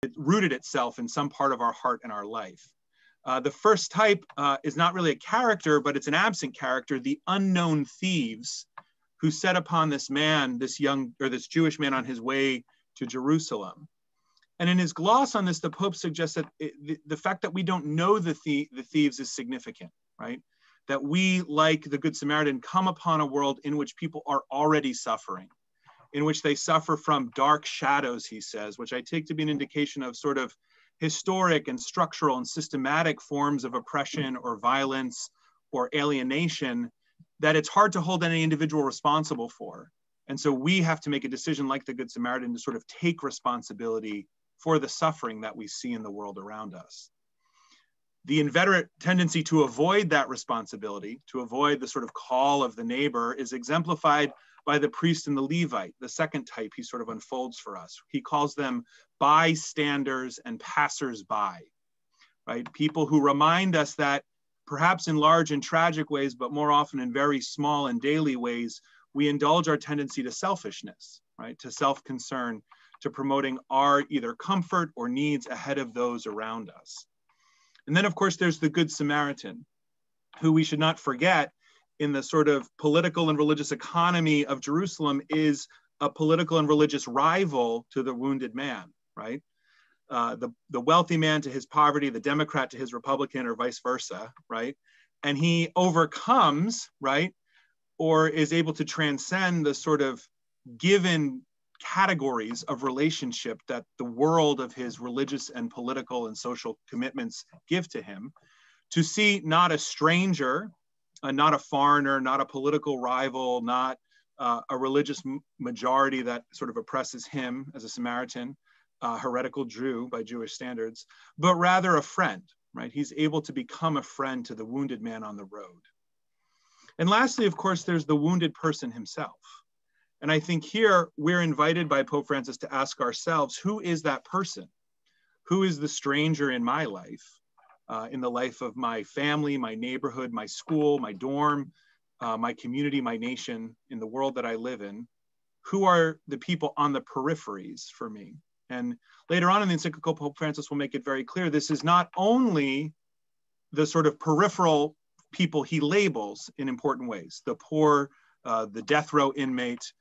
it rooted itself in some part of our heart and our life. The first type is not really a character, but it's an absent character, the unknown thieves who set upon this man, this Jewish man on his way to Jerusalem. And in his gloss on this, the Pope suggests that the fact that we don't know the thieves is significant, right? That we, like the Good Samaritan, come upon a world in which people are already suffering, in which they suffer from dark shadows, he says, which I take to be an indication of sort of historic and structural and systematic forms of oppression or violence or alienation that it's hard to hold any individual responsible for. And so we have to make a decision like the Good Samaritan to sort of take responsibility for the suffering that we see in the world around us. The inveterate tendency to avoid that responsibility, to avoid the sort of call of the neighbor, is exemplified by the priest and the Levite, the second type he sort of unfolds for us. He calls them bystanders and passers-by, right? People who remind us that perhaps in large and tragic ways, but more often in very small and daily ways, we indulge our tendency to selfishness, right? To self-concern, to promoting our either comfort or needs ahead of those around us. And then, of course, there's the Good Samaritan, who we should not forget in the sort of political and religious economy of Jerusalem is a political and religious rival to the wounded man, right? The wealthy man to his poverty, the Democrat to his Republican, or vice versa, right? And he overcomes, right? Or is able to transcend the sort of given categories of relationship that the world of his religious and political and social commitments give to him, to see not a stranger, not a foreigner, not a political rival, not a religious majority that sort of oppresses him as a Samaritan, heretical Jew by Jewish standards, but rather a friend, right? He's able to become a friend to the wounded man on the road. And lastly, of course, there's the wounded person himself. And I think here we're invited by Pope Francis to ask ourselves, who is that person? Who is the stranger in my life, in the life of my family, my neighborhood, my school, my dorm, my community, my nation, in the world that I live in? Who are the people on the peripheries for me? And later on in the encyclical, Pope Francis will make it very clear, this is not only the sort of peripheral people he labels in important ways, the poor, the death row inmate,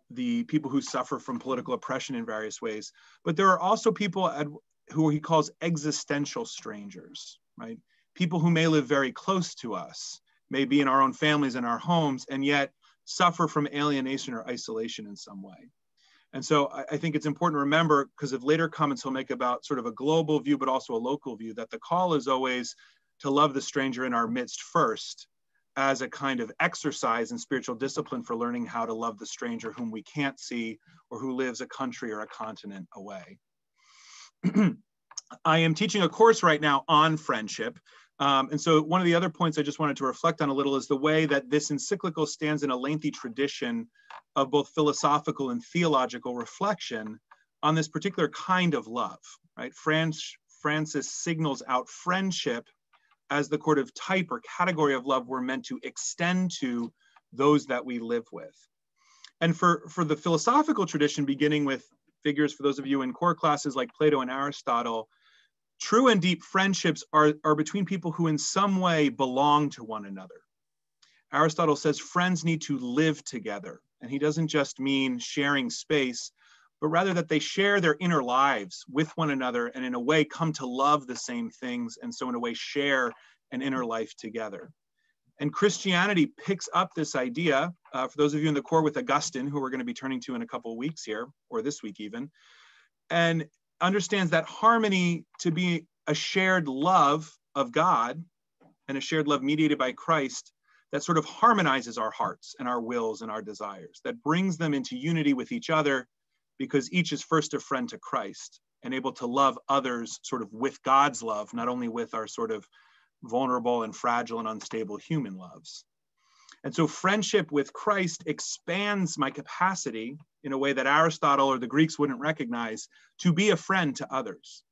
the people who suffer from political oppression in various ways, but there are also people who he calls existential strangers, right? People who may live very close to us, may be in our own families and our homes, and yet suffer from alienation or isolation in some way. And so I think it's important to remember, because of later comments he'll make about sort of a global view, but also a local view, that the call is always to love the stranger in our midst first, as a kind of exercise in spiritual discipline for learning how to love the stranger whom we can't see or who lives a country or a continent away. I am teaching a course right now on friendship. And so one of the other points I just wanted to reflect on a little is the way that this encyclical stands in a lengthy tradition of both philosophical and theological reflection on this particular kind of love, right? Francis signals out friendship as the sort of type or category of love we're meant to extend to those that we live with. And for the philosophical tradition, beginning with figures, for those of you in core classes like Plato and Aristotle, true and deep friendships are between people who in some way belong to one another. Aristotle says friends need to live together. And he doesn't just mean sharing space, but rather that they share their inner lives with one another and in a way come to love the same things, and so in a way share an inner life together. And Christianity picks up this idea, for those of you in the core with Augustine, who we're going to be turning to in a couple of weeks here, or this week even, and understands that harmony to be a shared love of God and a shared love mediated by Christ that sort of harmonizes our hearts and our wills and our desires, that brings them into unity with each other, because each is first a friend to Christ and able to love others sort of with God's love, not only with our sort of vulnerable and fragile and unstable human loves. And so friendship with Christ expands my capacity in a way that Aristotle or the Greeks wouldn't recognize, to be a friend to others.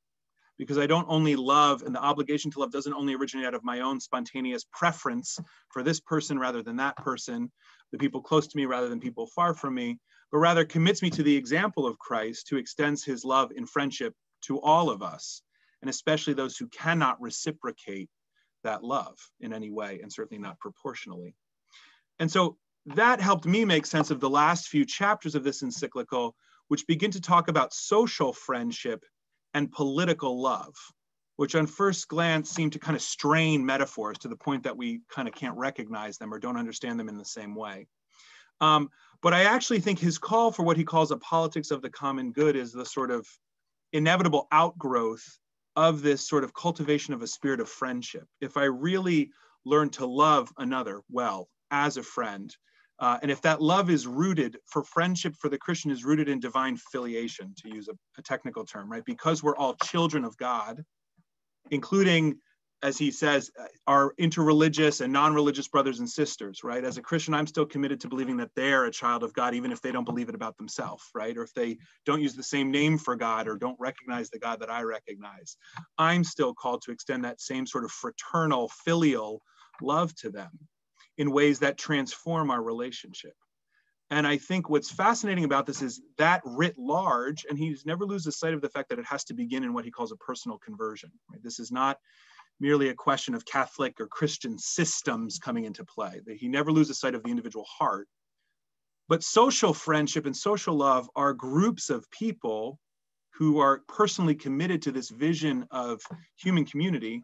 Because I don't only love, and the obligation to love doesn't only originate out of my own spontaneous preference for this person rather than that person, the people close to me rather than people far from me, but rather commits me to the example of Christ, who extends his love in friendship to all of us, and especially those who cannot reciprocate that love in any way, and certainly not proportionally. And so that helped me make sense of the last few chapters of this encyclical, which begin to talk about social friendship and political love, which on first glance seem to kind of strain metaphors to the point that we kind of can't recognize them or don't understand them in the same way. But I actually think his call for what he calls a politics of the common good is the sort of inevitable outgrowth of this sort of cultivation of a spirit of friendship. If I really learn to love another well as a friend, and if that love is rooted, for friendship for the Christian is rooted in divine filiation, to use a technical term, right? Because we're all children of God, including, as he says, our interreligious and non-religious brothers and sisters, right? As a Christian, I'm still committed to believing that they're a child of God, even if they don't believe it about themselves, right? Or if they don't use the same name for God or don't recognize the God that I recognize. I'm still called to extend that same sort of fraternal, filial love to them in ways that transform our relationship. And I think what's fascinating about this is that writ large, and he never loses sight of the fact that it has to begin in what he calls a personal conversion, right? This is not merely a question of Catholic or Christian systems coming into play. He never loses sight of the individual heart. But social friendship and social love are groups of people who are personally committed to this vision of human community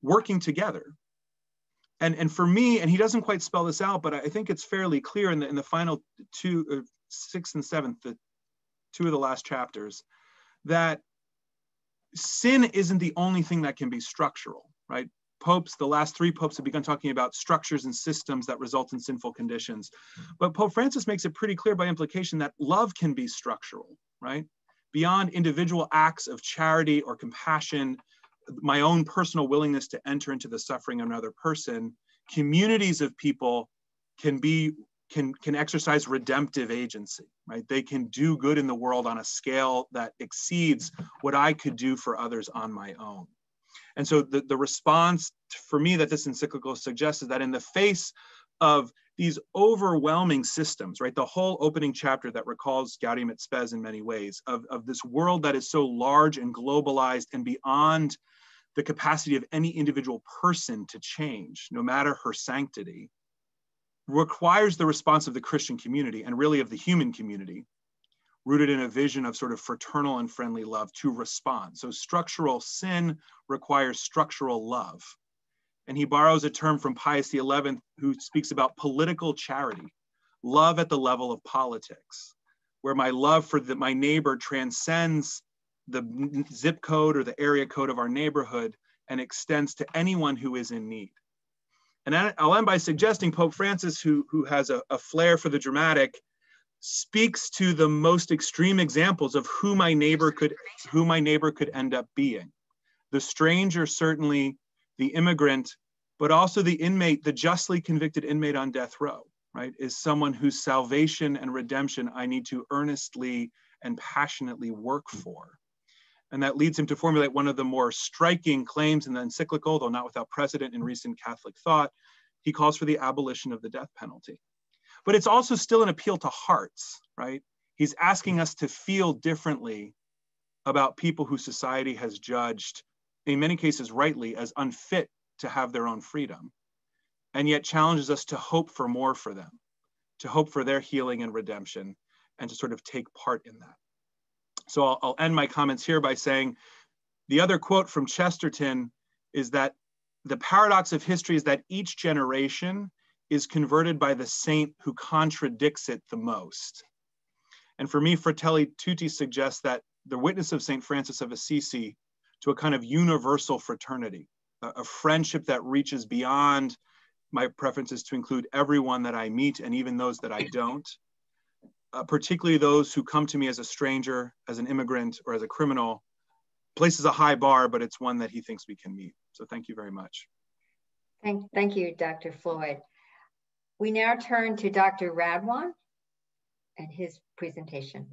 working together. And for me, and he doesn't quite spell this out, but I think it's fairly clear in the final two, 6th and 7th, the two of the last chapters, that sin isn't the only thing that can be structural, right? Popes, the last 3 popes have begun talking about structures and systems that result in sinful conditions. But Pope Francis makes it pretty clear by implication that love can be structural, right? Beyond individual acts of charity or compassion, my own personal willingness to enter into the suffering of another person, communities of people can exercise redemptive agency, right? They can do good in the world on a scale that exceeds what I could do for others on my own. And so the response for me that this encyclical suggests is that in the face of these overwhelming systems, right? The whole opening chapter that recalls Gaudium et Spes in many ways, of this world that is so large and globalized and beyond the capacity of any individual person to change, no matter her sanctity, requires the response of the Christian community and really of the human community, rooted in a vision of sort of fraternal and friendly love to respond. So structural sin requires structural love. And he borrows a term from Pius XI, who speaks about political charity, love at the level of politics, where my love for my neighbor transcends the zip code or the area code of our neighborhood and extends to anyone who is in need. And I'll end by suggesting Pope Francis, who has a flair for the dramatic, speaks to the most extreme examples of who my neighbor could end up being. The stranger, certainly, the immigrant, but also the inmate, the justly convicted inmate on death row, right, is someone whose salvation and redemption I need to earnestly and passionately work for. And that leads him to formulate one of the more striking claims in the encyclical, though not without precedent in recent Catholic thought. He calls for the abolition of the death penalty. But it's also still an appeal to hearts, right? He's asking us to feel differently about people who society has judged, in many cases rightly, as unfit to have their own freedom, and yet challenges us to hope for more for them, to hope for their healing and redemption, and to sort of take part in that. So I'll end my comments here by saying the other quote from Chesterton is that the paradox of history is that each generation is converted by the saint who contradicts it the most. And for me, Fratelli Tutti suggests that the witness of St. Francis of Assisi to a kind of universal fraternity, a friendship that reaches beyond my preferences to include everyone that I meet and even those that I don't, particularly those who come to me as a stranger, as an immigrant, or as a criminal, places a high bar, but it's one that he thinks we can meet. So thank you very much. Thank you, Dr. Floyd. We now turn to Dr. Radwan and his presentation.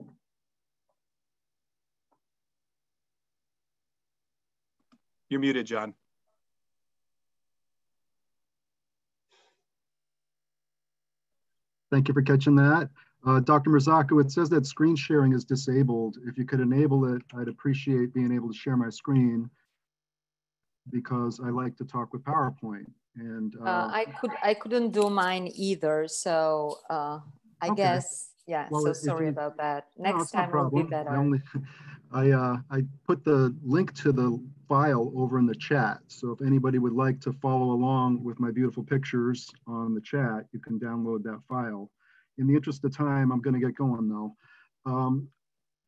You're muted, John. Thank you for catching that. Dr. Mirzaku, it says that screen sharing is disabled. If you could enable it, I'd appreciate being able to share my screen because I like to talk with PowerPoint. And I couldn't do mine either. So I guess, yeah, well, so sorry about that. Next time will be better. I put the link to the file over in the chat. So if anybody would like to follow along with my beautiful pictures on the chat, you can download that file. In the interest of time, I'm going to get going though.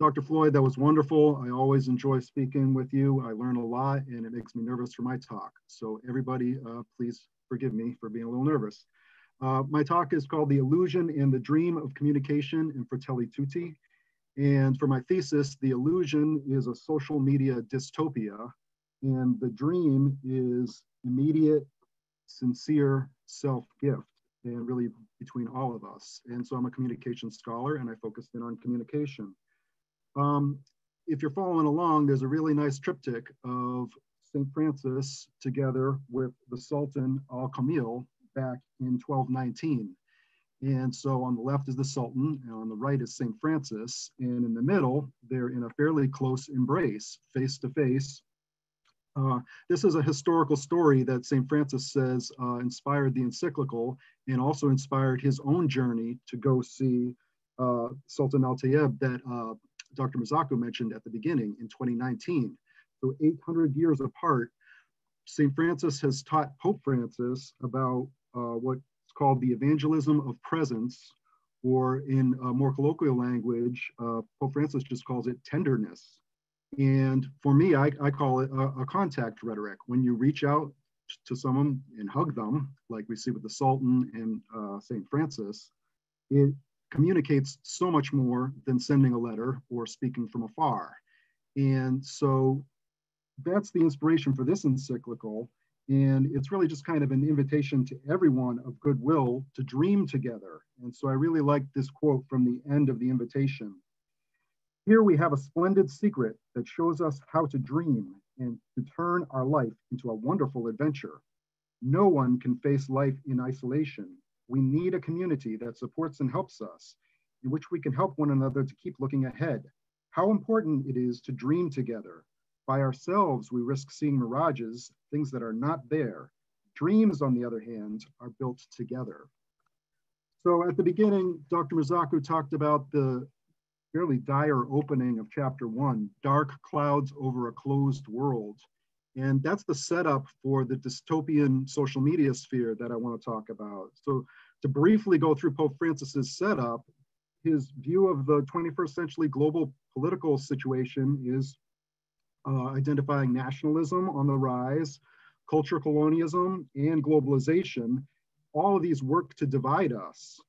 Dr. Floyd, that was wonderful. I always enjoy speaking with you. I learn a lot and it makes me nervous for my talk. So everybody, please forgive me for being a little nervous. My talk is called The Illusion and the Dream of Communication in Fratelli Tutti. And for my thesis, the illusion is a social media dystopia, and the dream is immediate, sincere self-gift, and really between all of us. And so I'm a communication scholar, and I focused in on communication. If you're following along, there's a really nice triptych of St. Francis together with the Sultan Al-Kamil back in 1219. And so on the left is the Sultan, and on the right is St. Francis, and in the middle, they're in a fairly close embrace, face to face. This is a historical story that St. Francis says inspired the Encyclical and also inspired his own journey to go see Sultan Al-Tayyib that Dr. Mirzaku mentioned at the beginning in 2019. So 800 years apart, St. Francis has taught Pope Francis about what called the evangelism of presence, or in more colloquial language, Pope Francis just calls it tenderness. And for me, I call it a contact rhetoric. When you reach out to someone and hug them, like we see with the Sultan and St. Francis, it communicates so much more than sending a letter or speaking from afar. And so that's the inspiration for this encyclical. And it's really just kind of an invitation to everyone of goodwill to dream together. And so I really like this quote from the end of the invitation. Here we have a splendid secret that shows us how to dream and to turn our life into a wonderful adventure. No one can face life in isolation. We need a community that supports and helps us, in which we can help one another to keep looking ahead. How important it is to dream together. By ourselves, we risk seeing mirages, things that are not there. Dreams, on the other hand, are built together. So at the beginning, Dr. Mirzaku talked about the fairly dire opening of chapter 1, dark clouds over a closed world. And that's the setup for the dystopian social media sphere that I want to talk about. So to briefly go through Pope Francis's setup, his view of the 21st century global political situation is identifying nationalism on the rise, culture colonialism, and globalization. All of these work to divide us.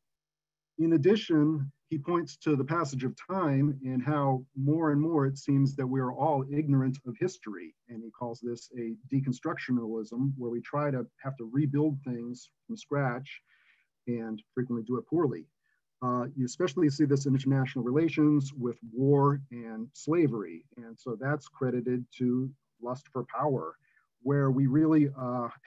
In addition, he points to the passage of time and how more and more it seems that we are all ignorant of history. And he calls this a deconstructionalism, where we try to have to rebuild things from scratch and frequently do it poorly. You especially see this in international relations with war and slavery. And so that's credited to lust for power, where we really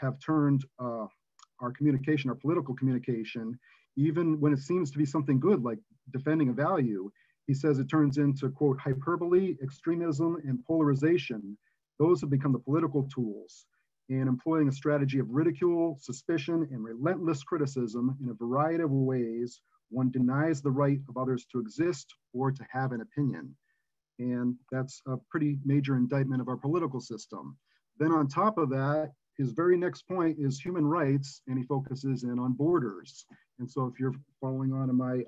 have turned our communication, our political communication, even when it seems to be something good, like defending a value, he says it turns into, quote, hyperbole, extremism, and polarization. Those have become the political tools. And employing a strategy of ridicule, suspicion, and relentless criticism in a variety of ways, one denies the right of others to exist or to have an opinion. And that's a pretty major indictment of our political system. Then on top of that, his very next point is human rights, and he focuses in on borders. And so if you're following on in my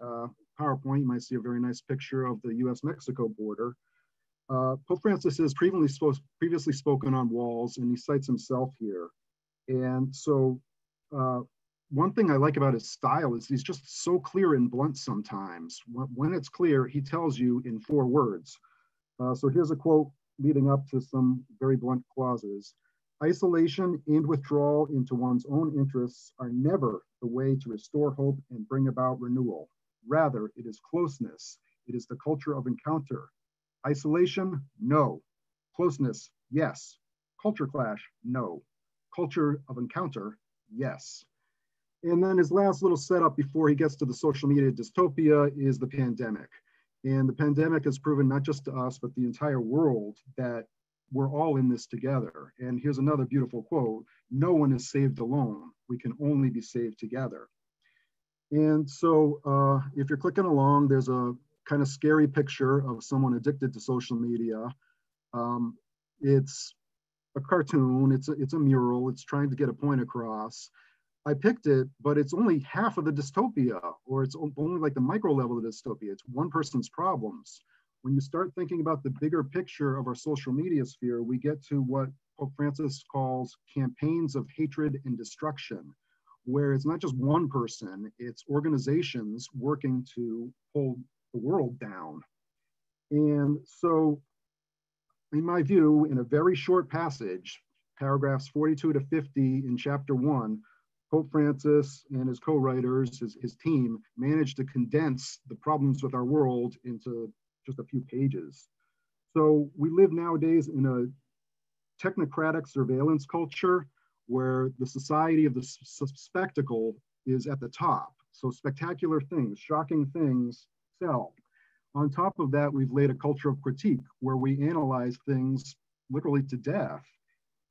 PowerPoint, you might see a very nice picture of the US-Mexico border. Pope Francis has previously spoken on walls, and he cites himself here. And so one thing I like about his style is he's just so clear and blunt sometimes. When it's clear, he tells you in 4 words. So here's a quote leading up to some very blunt clauses. Isolation and withdrawal into one's own interests are never the way to restore hope and bring about renewal. Rather, it is closeness. It is the culture of encounter. Isolation, no. Closeness, yes. Culture clash, no. Culture of encounter, yes. And then his last little setup before he gets to the social media dystopia is the pandemic. And the pandemic has proven not just to us, but the entire world that we're all in this together. And here's another beautiful quote: "No one is saved alone. We can only be saved together." And so if you're clicking along, there's a kind of scary picture of someone addicted to social media. It's a cartoon, it's a mural, it's trying to get a point across. I picked it, but it's only half of the dystopia, or it's only like the micro level of dystopia. It's one person's problems. When you start thinking about the bigger picture of our social media sphere, we get to what Pope Francis calls campaigns of hatred and destruction, where it's not just one person, it's organizations working to pull the world down. And so, in my view, in a very short passage, paragraphs 42 to 50 in chapter 1, Pope Francis and his co-writers, his team, managed to condense the problems with our world into just a few pages. So we live nowadays in a technocratic surveillance culture where the society of the spectacle is at the top. So spectacular things, shocking things sell. On top of that, we've laid a culture of critique where we analyze things literally to death.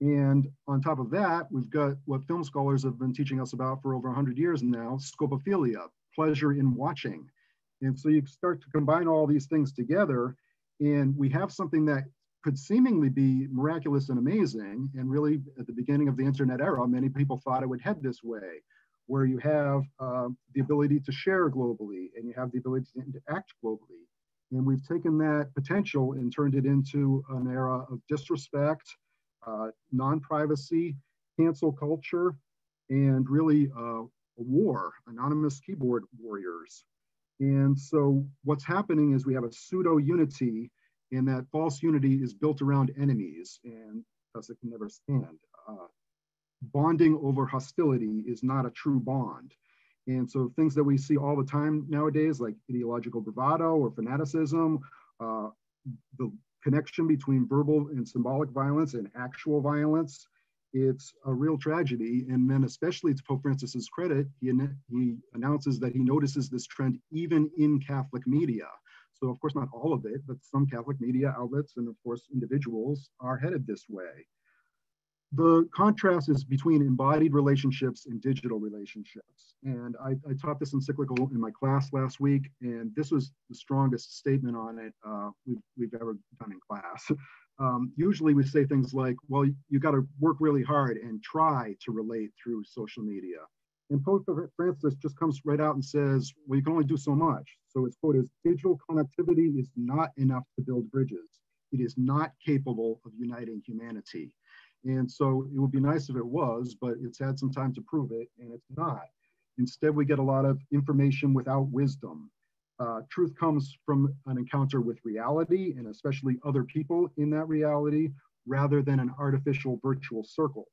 And on top of that, we've got what film scholars have been teaching us about for over 100 years now, scopophilia, pleasure in watching. And so you start to combine all these things together, and we have something that could seemingly be miraculous and amazing. And really, at the beginning of the internet era, many people thought it would head this way, where you have the ability to share globally, and you have the ability to interact globally. And we've taken that potential and turned it into an era of disrespect, non-privacy, cancel culture, and really a war, anonymous keyboard warriors. And so what's happening is we have a pseudo-unity, and that false unity is built around enemies, and thus it can never stand. Bonding over hostility is not a true bond. And so things that we see all the time nowadays, like ideological bravado or fanaticism, the connection between verbal and symbolic violence and actual violence, it's a real tragedy. And then especially to Pope Francis's credit, he announces that he notices this trend even in Catholic media. So of course, not all of it, but some Catholic media outlets and of course individuals are headed this way. The contrast is between embodied relationships and digital relationships. And I taught this encyclical in my class last week, and this was the strongest statement on it we've ever done in class. Usually we say things like, well, you got to work really hard and try to relate through social media. And Pope Francis just comes right out and says, well, you can only do so much. So his quote is, digital connectivity is not enough to build bridges. It is not capable of uniting humanity. And so it would be nice if it was, but it's had some time to prove it, and it's not. Instead, we get a lot of information without wisdom. Truth comes from an encounter with reality, and especially other people in that reality, rather than an artificial virtual circle.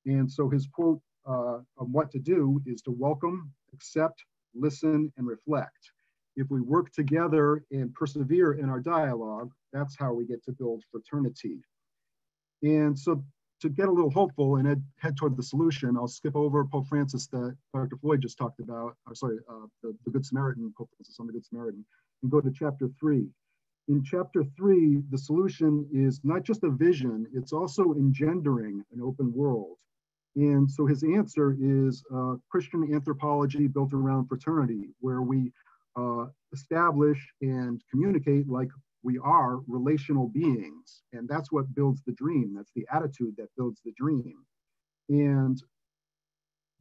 And so his quote of what to do is to welcome, accept, listen, and reflect. If we work together and persevere in our dialogue, that's how we get to build fraternity. And so to get a little hopeful and head toward the solution, I'll skip over Pope Francis that Dr. Floyd just talked about, the Good Samaritan, Pope Francis on the Good Samaritan, and go to chapter 3. In chapter 3, the solution is not just a vision, it's also engendering an open world. And so his answer is Christian anthropology built around fraternity, where we establish and communicate like we are relational beings, and that's what builds the dream. That's the attitude that builds the dream. And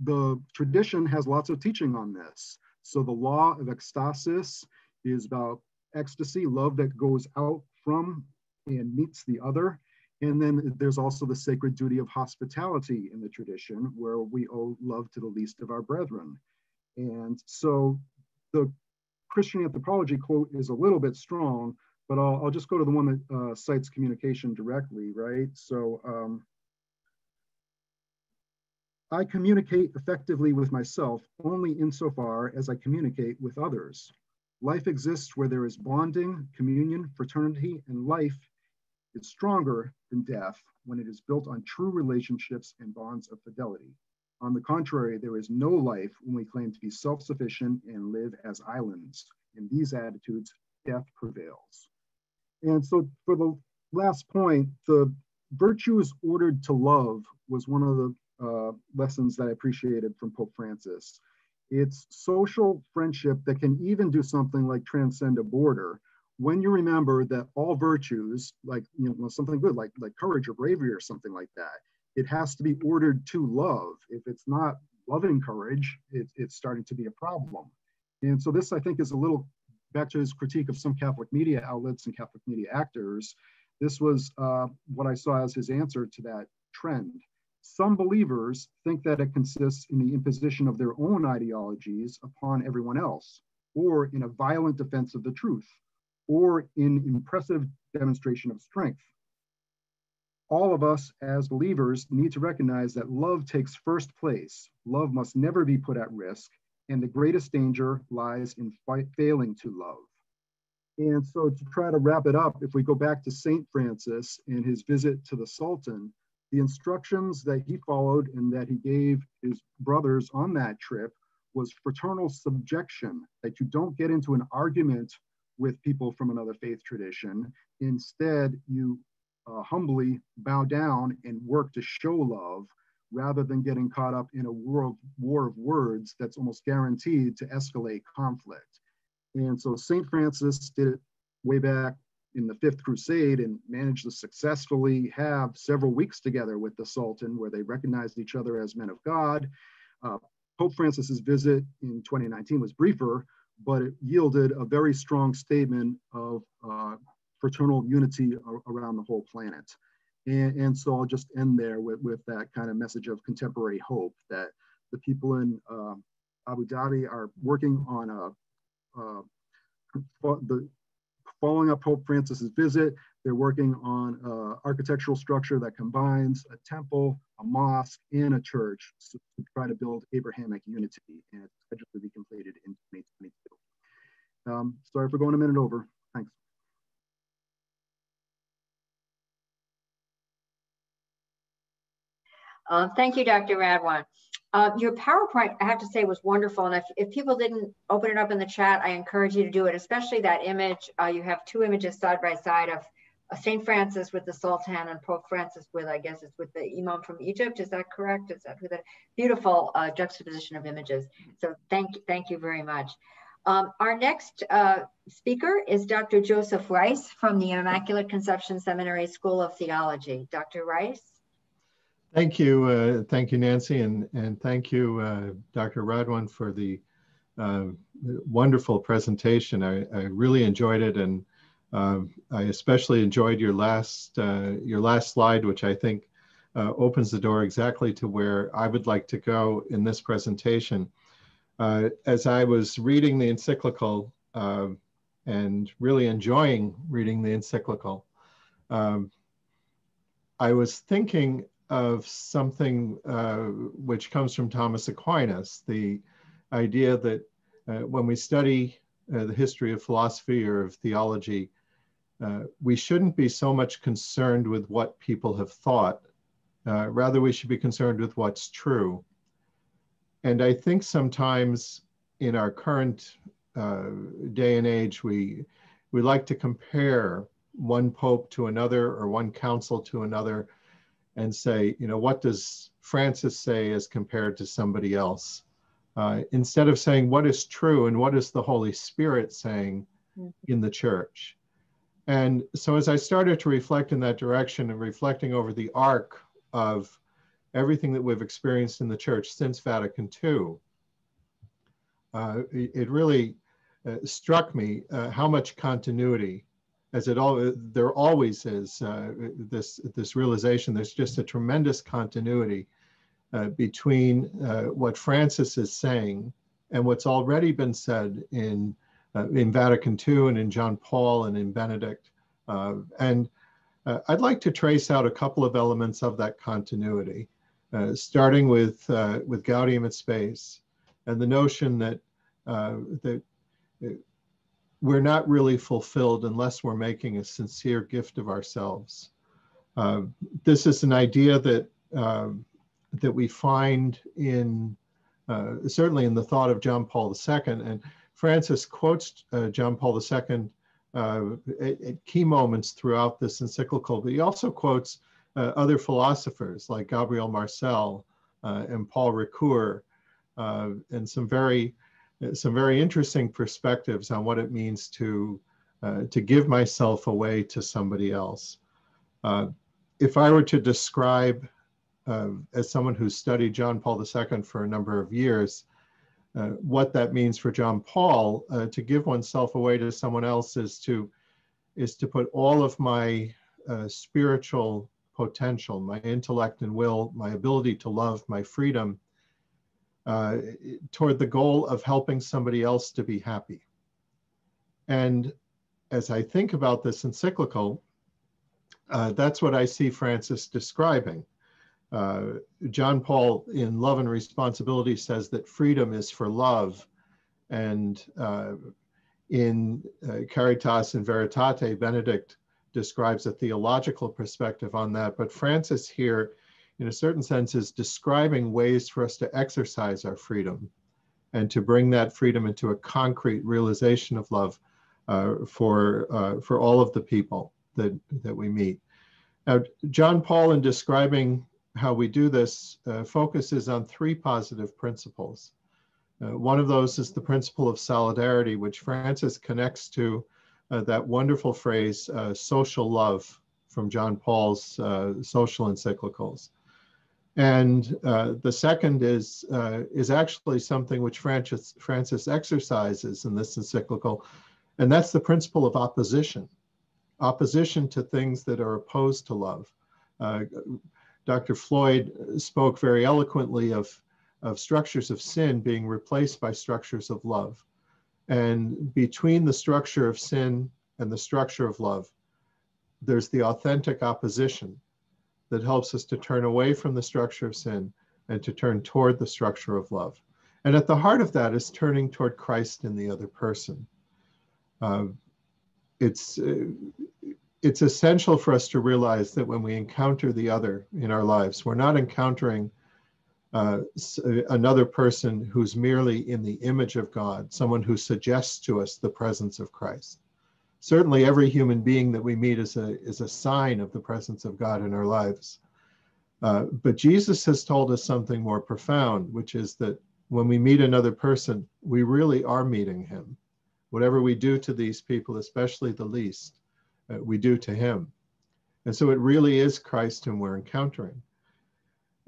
the tradition has lots of teaching on this. So the law of ecstasis is about ecstasy, love that goes out from and meets the other. And then there's also the sacred duty of hospitality in the tradition, where we owe love to the least of our brethren. And so the Christian anthropology quote is a little bit strong, but I'll just go to the one that cites communication directly, right? So I communicate effectively with myself only insofar as I communicate with others. Life exists where there is bonding, communion, fraternity, and life is stronger than death when it is built on true relationships and bonds of fidelity. On the contrary, there is no life when we claim to be self-sufficient and live as islands. In these attitudes, death prevails. And so for the last point, the virtues ordered to love was one of the lessons that I appreciated from Pope Francis. It's social friendship that can even do something like transcend a border when you remember that all virtues, like something good, like courage or bravery or something like that, it has to be ordered to love. If it's not loving courage, it's starting to be a problem. And so this, I think, is a little back to his critique of some Catholic media outlets and Catholic media actors. This was what I saw as his answer to that trend. Some believers think that it consists in the imposition of their own ideologies upon everyone else, or in a violent defense of the truth, or in impressive demonstration of strength. All of us as believers need to recognize that love takes first place. Love must never be put at risk, and the greatest danger lies in failing to love. And so to try to wrap it up, if we go back to St. Francis and his visit to the Sultan, the instructions that he followed and that he gave his brothers on that trip was fraternal subjection, that you don't get into an argument with people from another faith tradition. Instead, you humbly bow down and work to show love rather than getting caught up in a war of words that's almost guaranteed to escalate conflict. And so St. Francis did it way back in the Fifth Crusade and managed to successfully have several weeks together with the Sultan where they recognized each other as men of God. Pope Francis's visit in 2019 was briefer, but it yielded a very strong statement of fraternal unity around the whole planet. And so I'll just end there with that kind of message of contemporary hope that the people in Abu Dhabi are working on following up Pope Francis's visit. They're working on an architectural structure that combines a temple, a mosque, and a church to try to build Abrahamic unity, and it's scheduled to be completed in 2022. Sorry for going a minute over. Thanks. Thank you, Dr. Radwan. Your PowerPoint, I have to say, was wonderful. And if people didn't open it up in the chat, I encourage you to do it, especially that image. You have two images side by side of St. Francis with the Sultan and Pope Francis with, I guess it's with the Imam from Egypt. Is that correct? Is that who that? Beautiful juxtaposition of images. So thank you very much. Our next speaker is Dr. Joseph Rice from the Immaculate Conception Seminary School of Theology. Dr. Rice. Thank you, Nancy, and thank you, Dr. Radwan, for the wonderful presentation. I really enjoyed it, and I especially enjoyed your last slide, which I think opens the door exactly to where I would like to go in this presentation. As I was reading the Encyclical and really enjoying reading the Encyclical, I was thinking of something which comes from Thomas Aquinas, the idea that when we study the history of philosophy or of theology, we shouldn't be so much concerned with what people have thought. Rather, we should be concerned with what's true. And I think sometimes in our current day and age, we like to compare one pope to another or one council to another and say, what does Francis say as compared to somebody else? Instead of saying what is true and what is the Holy Spirit saying in the church. And so as I started to reflect in that direction and reflecting over the arc of everything that we've experienced in the church since Vatican II, it really struck me how much continuity, as there always is this realization. There's just a tremendous continuity between what Francis is saying and what's already been said in Vatican II and in John Paul and in Benedict. And I'd like to trace out a couple of elements of that continuity, starting with Gaudium et Spes and the notion that we're not really fulfilled unless we're making a sincere gift of ourselves. This is an idea that that we find in, certainly in the thought of John Paul II. And Francis quotes John Paul II at key moments throughout this encyclical, but he also quotes other philosophers like Gabriel Marcel and Paul Ricoeur, and some very interesting perspectives on what it means to give myself away to somebody else. If I were to describe, as someone who's studied John Paul II for a number of years, what that means for John Paul, to give oneself away to someone else is to put all of my spiritual potential, my intellect and will, my ability to love, my freedom, toward the goal of helping somebody else to be happy. And as I think about this encyclical, that's what I see Francis describing. John Paul in Love and Responsibility says that freedom is for love. And in Caritas in Veritate, Benedict describes a theological perspective on that. But Francis here, in a certain sense, is describing ways for us to exercise our freedom and to bring that freedom into a concrete realization of love for all of the people that we meet. Now, John Paul, in describing how we do this, focuses on three positive principles. One of those is the principle of solidarity, which Francis connects to that wonderful phrase, social love, from John Paul's social encyclicals. And the second is actually something which Francis exercises in this encyclical, and that's the principle of opposition to things that are opposed to love. Dr. Floyd spoke very eloquently of structures of sin being replaced by structures of love. And between the structure of sin and the structure of love, there's the authentic opposition that helps us to turn away from the structure of sin and to turn toward the structure of love. And at the heart of that is turning toward Christ in the other person. It's essential for us to realize that when we encounter the other in our lives, we're not encountering another person who's merely in the image of God, someone who suggests to us the presence of Christ. Certainly every human being that we meet is a sign of the presence of God in our lives. But Jesus has told us something more profound, which is that when we meet another person, we really are meeting him. Whatever we do to these people, especially the least, we do to him. And so it really is Christ whom we're encountering.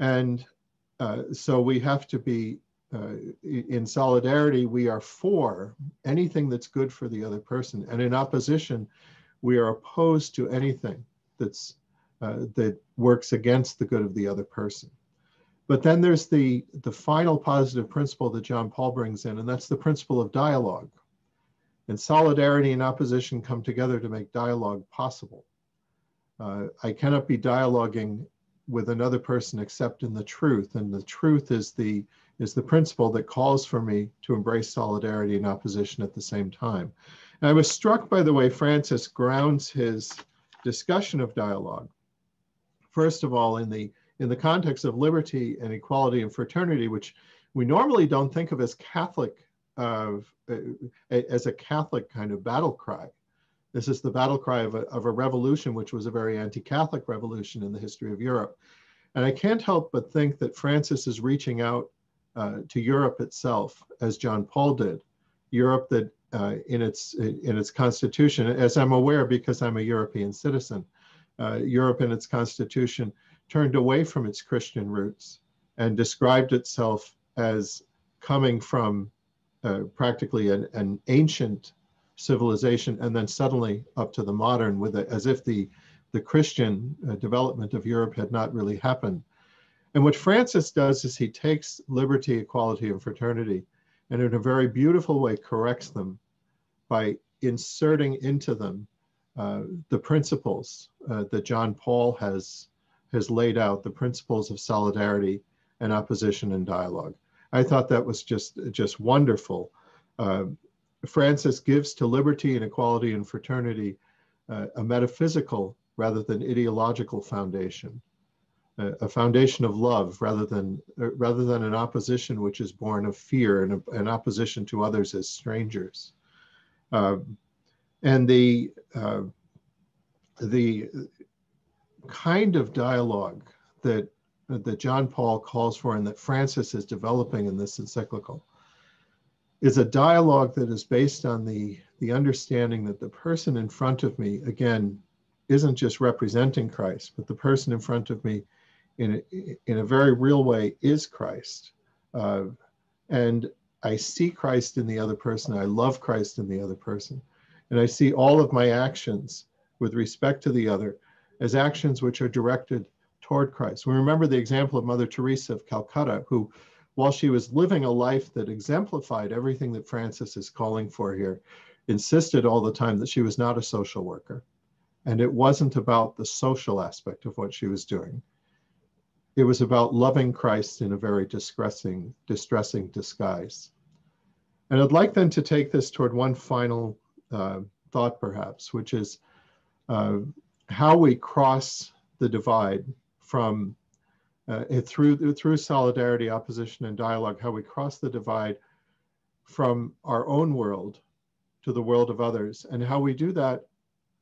And so we have to be in solidarity. We are for anything that's good for the other person. And in opposition, we are opposed to anything that works against the good of the other person. But then there's the final positive principle that John Paul brings in, and that's the principle of dialogue. And solidarity and opposition come together to make dialogue possible. I cannot be dialoguing with another person except in the truth, and the truth is the principle that calls for me to embrace solidarity and opposition at the same time. And I was struck by the way Francis grounds his discussion of dialogue. First of all, in the context of liberty and equality and fraternity, which we normally don't think of as Catholic, as a Catholic kind of battle cry. This is the battle cry of a revolution, which was a very anti-Catholic revolution in the history of Europe. And I can't help but think that Francis is reaching out to Europe itself, as John Paul did. Europe that in its constitution, as I'm aware because I'm a European citizen, Europe in its constitution turned away from its Christian roots and described itself as coming from practically an ancient civilization, and then suddenly up to the modern, as if the Christian development of Europe had not really happened. And what Francis does is he takes liberty, equality, and fraternity, and in a very beautiful way corrects them by inserting into them the principles that John Paul has laid out, the principles of solidarity and opposition and dialogue. I thought that was just wonderful. Francis gives to liberty and equality and fraternity a metaphysical rather than ideological foundation. a foundation of love rather than an opposition which is born of fear and an opposition to others as strangers. And the kind of dialogue that John Paul calls for and that Francis is developing in this encyclical is a dialogue that is based on the understanding that the person in front of me, again, isn't just representing Christ, but the person in front of me in a very real way is Christ. And I see Christ in the other person. I love Christ in the other person. And I see all of my actions with respect to the other as actions which are directed toward Christ. We remember the example of Mother Teresa of Calcutta, who, while she was living a life that exemplified everything that Francis is calling for here, insisted all the time that she was not a social worker. And it wasn't about the social aspect of what she was doing. It was about loving Christ in a very distressing disguise. And I'd like then to take this toward one final thought, perhaps, which is how we cross the divide from through solidarity, opposition, and dialogue, how we cross the divide from our own world to the world of others, and how we do that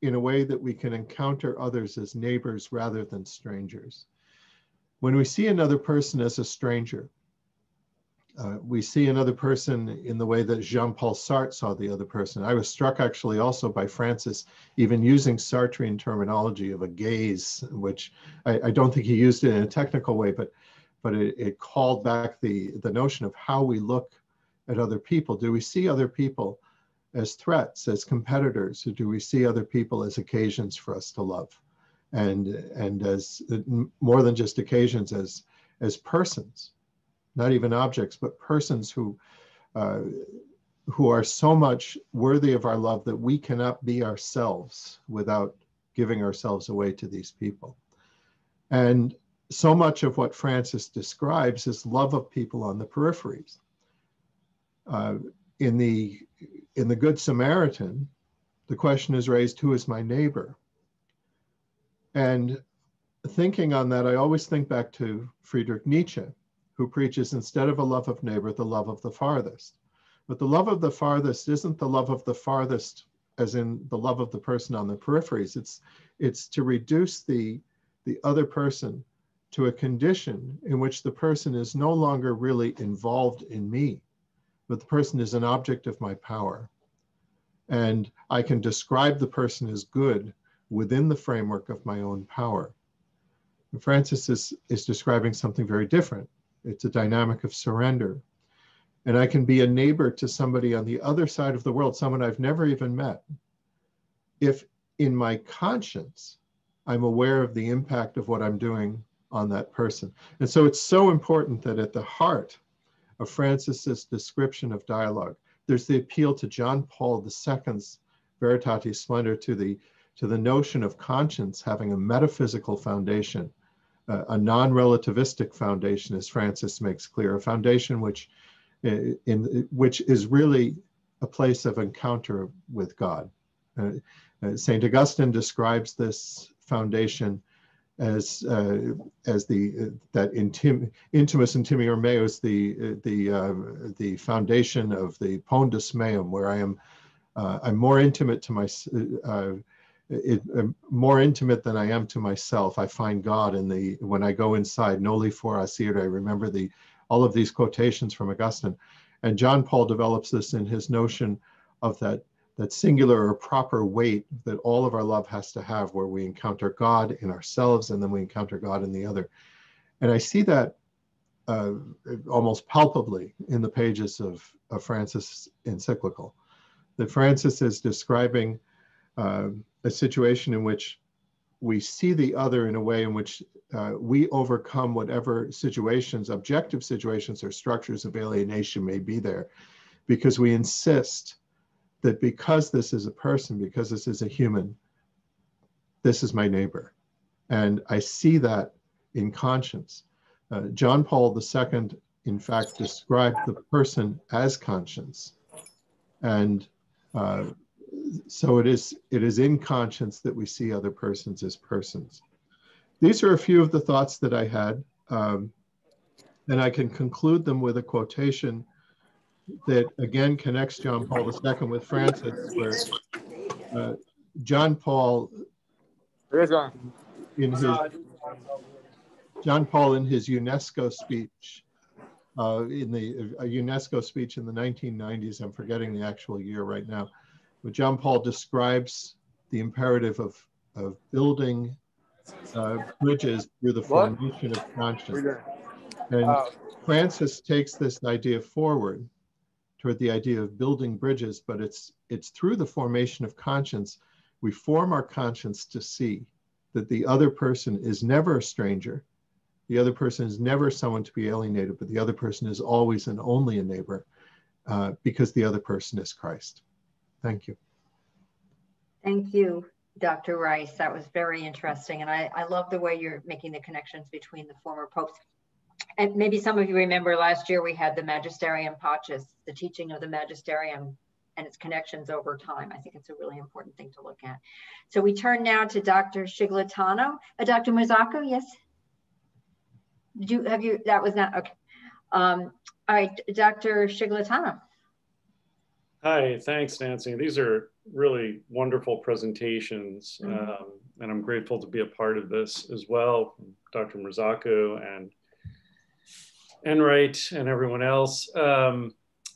in a way that we can encounter others as neighbors rather than strangers. When we see another person as a stranger, we see another person in the way that Jean-Paul Sartre saw the other person. I was struck actually also by Francis even using Sartrean terminology of a gaze, which I don't think he used it in a technical way, but it called back the notion of how we look at other people. Do we see other people as threats, as competitors, or do we see other people as occasions for us to love? And as more than just occasions, as persons, not even objects, but persons who are so much worthy of our love that we cannot be ourselves without giving ourselves away to these people. And so much of what Francis describes is love of people on the peripheries. In the Good Samaritan, the question is raised, who is my neighbor? And thinking on that, I always think back to Friedrich Nietzsche, who preaches, instead of a love of neighbor, the love of the farthest. But the love of the farthest isn't the love of the farthest as in the love of the person on the peripheries. It's to reduce the other person to a condition in which the person is no longer really involved in me, but the person is an object of my power. And I can describe the person as good within the framework of my own power. And Francis is describing something very different. It's a dynamic of surrender. And I can be a neighbor to somebody on the other side of the world, someone I've never even met, if in my conscience, I'm aware of the impact of what I'm doing on that person. And so it's so important that at the heart of Francis's description of dialogue, there's the appeal to John Paul II's Veritatis Splendor, to the notion of conscience having a metaphysical foundation, a non-relativistic foundation, as Francis makes clear, a foundation which is really a place of encounter with God. Saint Augustine describes this foundation as that intimus intimior meus, the foundation of the pondus meum, where I'm more intimate to more intimate than I am to myself. I find God when I go inside. Noli fora sire. I remember all of these quotations from Augustine, and John Paul develops this in his notion of that singular or proper weight that all of our love has to have, where we encounter God in ourselves and then we encounter God in the other. And I see that almost palpably in the pages of Francis' Encyclical, that Francis is describing a situation in which we see the other in a way in which we overcome whatever situations, objective situations or structures of alienation may be there, because we insist that because this is a person, because this is a human, this is my neighbor. And I see that in conscience. John Paul II, in fact, described the person as conscience. And so it is in conscience that we see other persons as persons. these are a few of the thoughts that I had. And I can conclude them with a quotation that again connects John Paul II with Francis, where John Paul in his UNESCO speech, a UNESCO speech in the 1990s, I'm forgetting the actual year right now, but John Paul describes the imperative of building bridges through the formation of conscience. And Francis takes this idea forward toward the idea of building bridges, but it's through the formation of conscience. We form our conscience to see that the other person is never a stranger. The other person is never someone to be alienated, but the other person is always and only a neighbor because the other person is Christ. Thank you. Thank you, Dr. Rice. That was very interesting. And I love the way you're making the connections between the former popes. And maybe some of you remember last year we had the Magisterium Pacis, the teaching of the Magisterium and its connections over time. I think it's a really important thing to look at. So we turn now to Dr. Ciglitano. Dr. Mazzocco, yes? That was not, okay. All right, Dr. Ciglitano. Hi, thanks, Nancy. These are really wonderful presentations, and I'm grateful to be a part of this as well, Dr. Mazzocco and Enright and everyone else.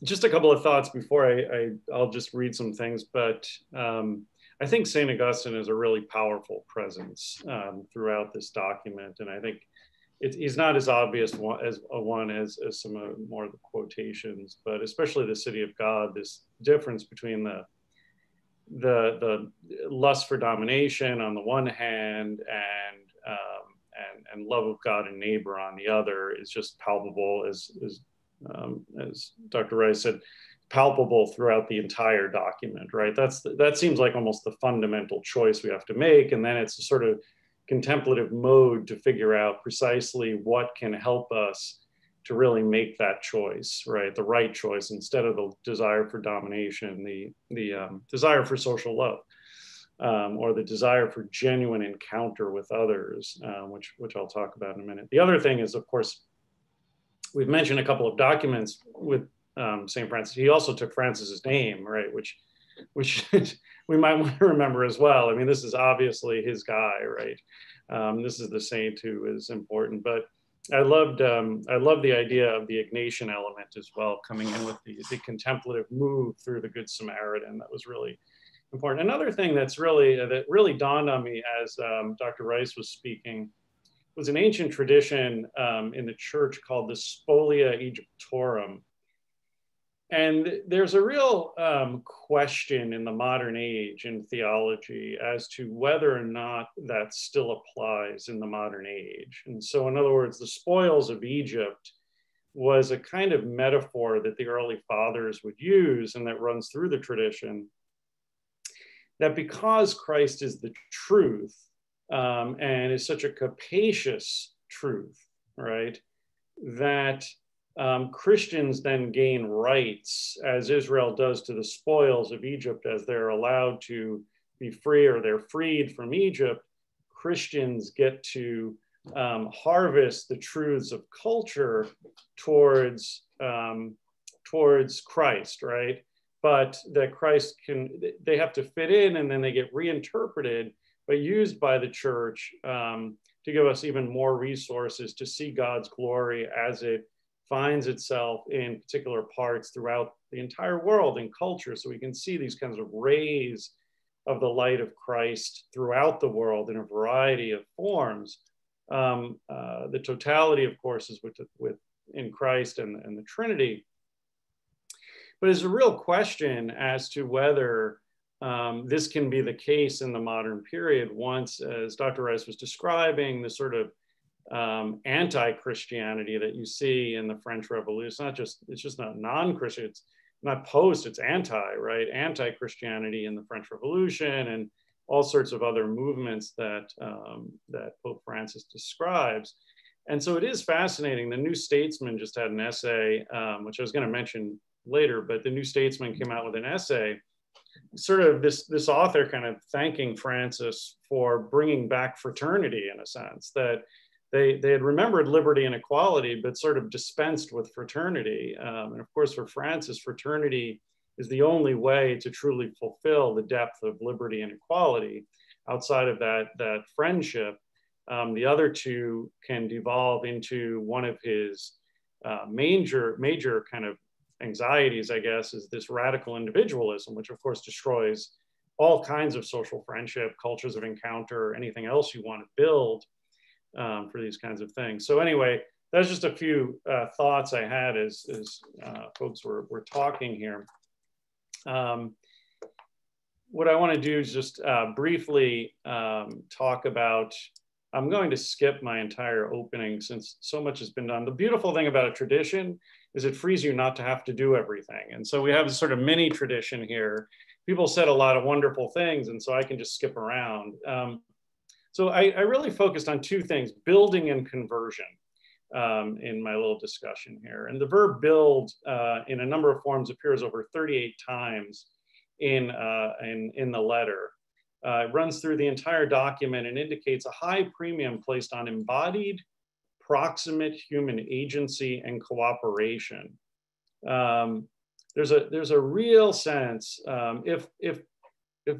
Just a couple of thoughts before I'll just read some things, but I think St. Augustine is a really powerful presence throughout this document, and I think he's not as obvious as some more of the quotations, but especially the City of God, this difference between the lust for domination on the one hand and love of God and neighbor on the other is just palpable, as Dr. Rice said, palpable throughout the entire document, right? That seems like almost the fundamental choice we have to make, and then it's a sort of contemplative mode to figure out precisely what can help us to really make that choice, right? The right choice, instead of the desire for domination, the desire for social love, or the desire for genuine encounter with others, which I'll talk about in a minute. The other thing is, of course, we've mentioned a couple of documents with St. Francis. He also took Francis's name, right? Which we might want to remember as well. I mean, this is obviously his guy, right? This is the saint who is important, but I love the idea of the Ignatian element as well, coming in with the contemplative move through the Good Samaritan. That was really important. Another thing that really dawned on me as Dr. Rice was speaking was an ancient tradition in the church called the Spolia Egyptorum. And there's a real question in the modern age in theology as to whether or not that still applies in the modern age. And so, in other words, the spoils of Egypt was a kind of metaphor that the early fathers would use, and that runs through the tradition, that because Christ is the truth and is such a capacious truth, right, that Christians then gain rights, as Israel does to the spoils of Egypt, as they're allowed to be free or they're freed from Egypt. Christians get to harvest the truths of culture towards Christ, right? But that Christ they have to fit in, and then they get reinterpreted, but used by the church to give us even more resources to see God's glory as it finds itself in particular parts throughout the entire world and culture. So we can see these kinds of rays of the light of Christ throughout the world in a variety of forms. The totality, of course, is in Christ and the Trinity. But there's a real question as to whether this can be the case in the modern period once, as Dr. Rice was describing, the sort of anti-Christianity that you see in the French Revolution. It's just not non-Christian, it's not post, it's anti, right? Anti-Christianity in the French Revolution and all sorts of other movements that Pope Francis describes. And so it is fascinating. The New Statesman just had an essay, which I was going to mention later, but the New Statesman came out with an essay sort of this author kind of thanking Francis for bringing back fraternity, in a sense, that they had remembered liberty and equality, but sort of dispensed with fraternity. And of course, for Francis, fraternity is the only way to truly fulfill the depth of liberty and equality. Outside of that friendship, the other two can devolve into one of his major kind of anxieties, I guess, is this radical individualism, which of course destroys all kinds of social friendship, cultures of encounter, anything else you want to build for these kinds of things. So anyway, that's just a few thoughts I had as folks were talking here. What I want to do is just briefly talk about, I'm going to skip my entire opening since so much has been done. The beautiful thing about a tradition is it frees you not to have to do everything. And so we have a sort of mini tradition here. People said a lot of wonderful things, and so I can just skip around. So I really focused on two things, building and conversion, in my little discussion here. And the verb build in a number of forms appears over 38 times in the letter. It runs through the entire document and indicates a high premium placed on embodied, proximate human agency and cooperation. There's a real sense, if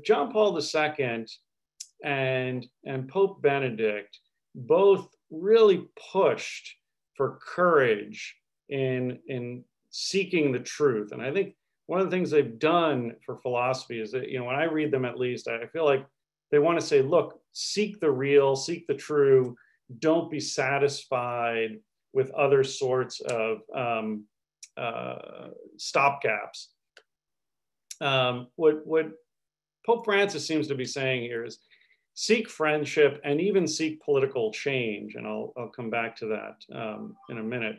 John Paul II and Pope Benedict both really pushed for courage in seeking the truth, and I think one of the things they've done for philosophy is that, when I read them, at least, I feel like they want to say, look, seek the real, seek the true, don't be satisfied with other sorts of stopgaps. What Pope Francis seems to be saying here is seek friendship and even seek political change. And I'll come back to that in a minute.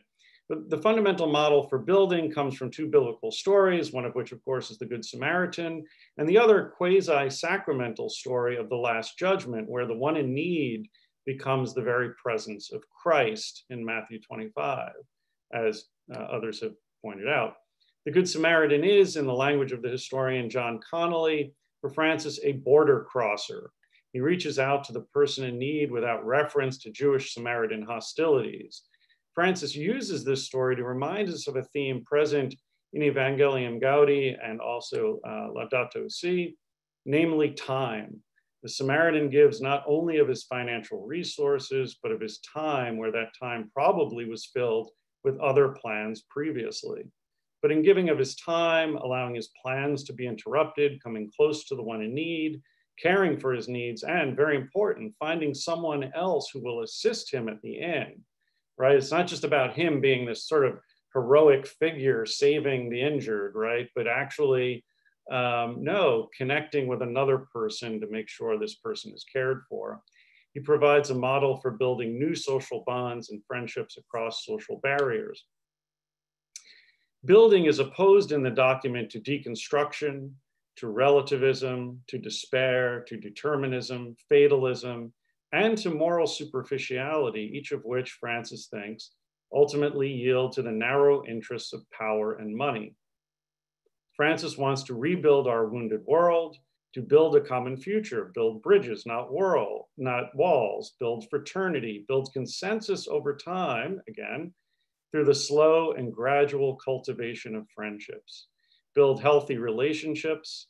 But the fundamental model for building comes from two biblical stories, one of which, of course, is the Good Samaritan, and the other quasi-sacramental story of the Last Judgment, where the one in need becomes the very presence of Christ in Matthew 25, as others have pointed out. The Good Samaritan is, in the language of the historian John Connolly, for Francis, a border crosser. He reaches out to the person in need without reference to Jewish-Samaritan hostilities. Francis uses this story to remind us of a theme present in Evangelium Gaudi and also Laudato Si, namely time. The Samaritan gives not only of his financial resources, but of his time, where that time probably was filled with other plans previously. But in giving of his time, allowing his plans to be interrupted, coming close to the one in need, caring for his needs, and very important, finding someone else who will assist him at the end. Right? It's not just about him being this sort of heroic figure saving the injured, right? But actually, no, connecting with another person to make sure this person is cared for. He provides a model for building new social bonds and friendships across social barriers. Building is opposed in the document to deconstruction, to relativism, to despair, to determinism, fatalism, and to moral superficiality, each of which Francis thinks ultimately yield to the narrow interests of power and money. Francis wants to rebuild our wounded world, to build a common future, build bridges, not walls, build fraternity, build consensus over time, again, through the slow and gradual cultivation of friendships, build healthy relationships,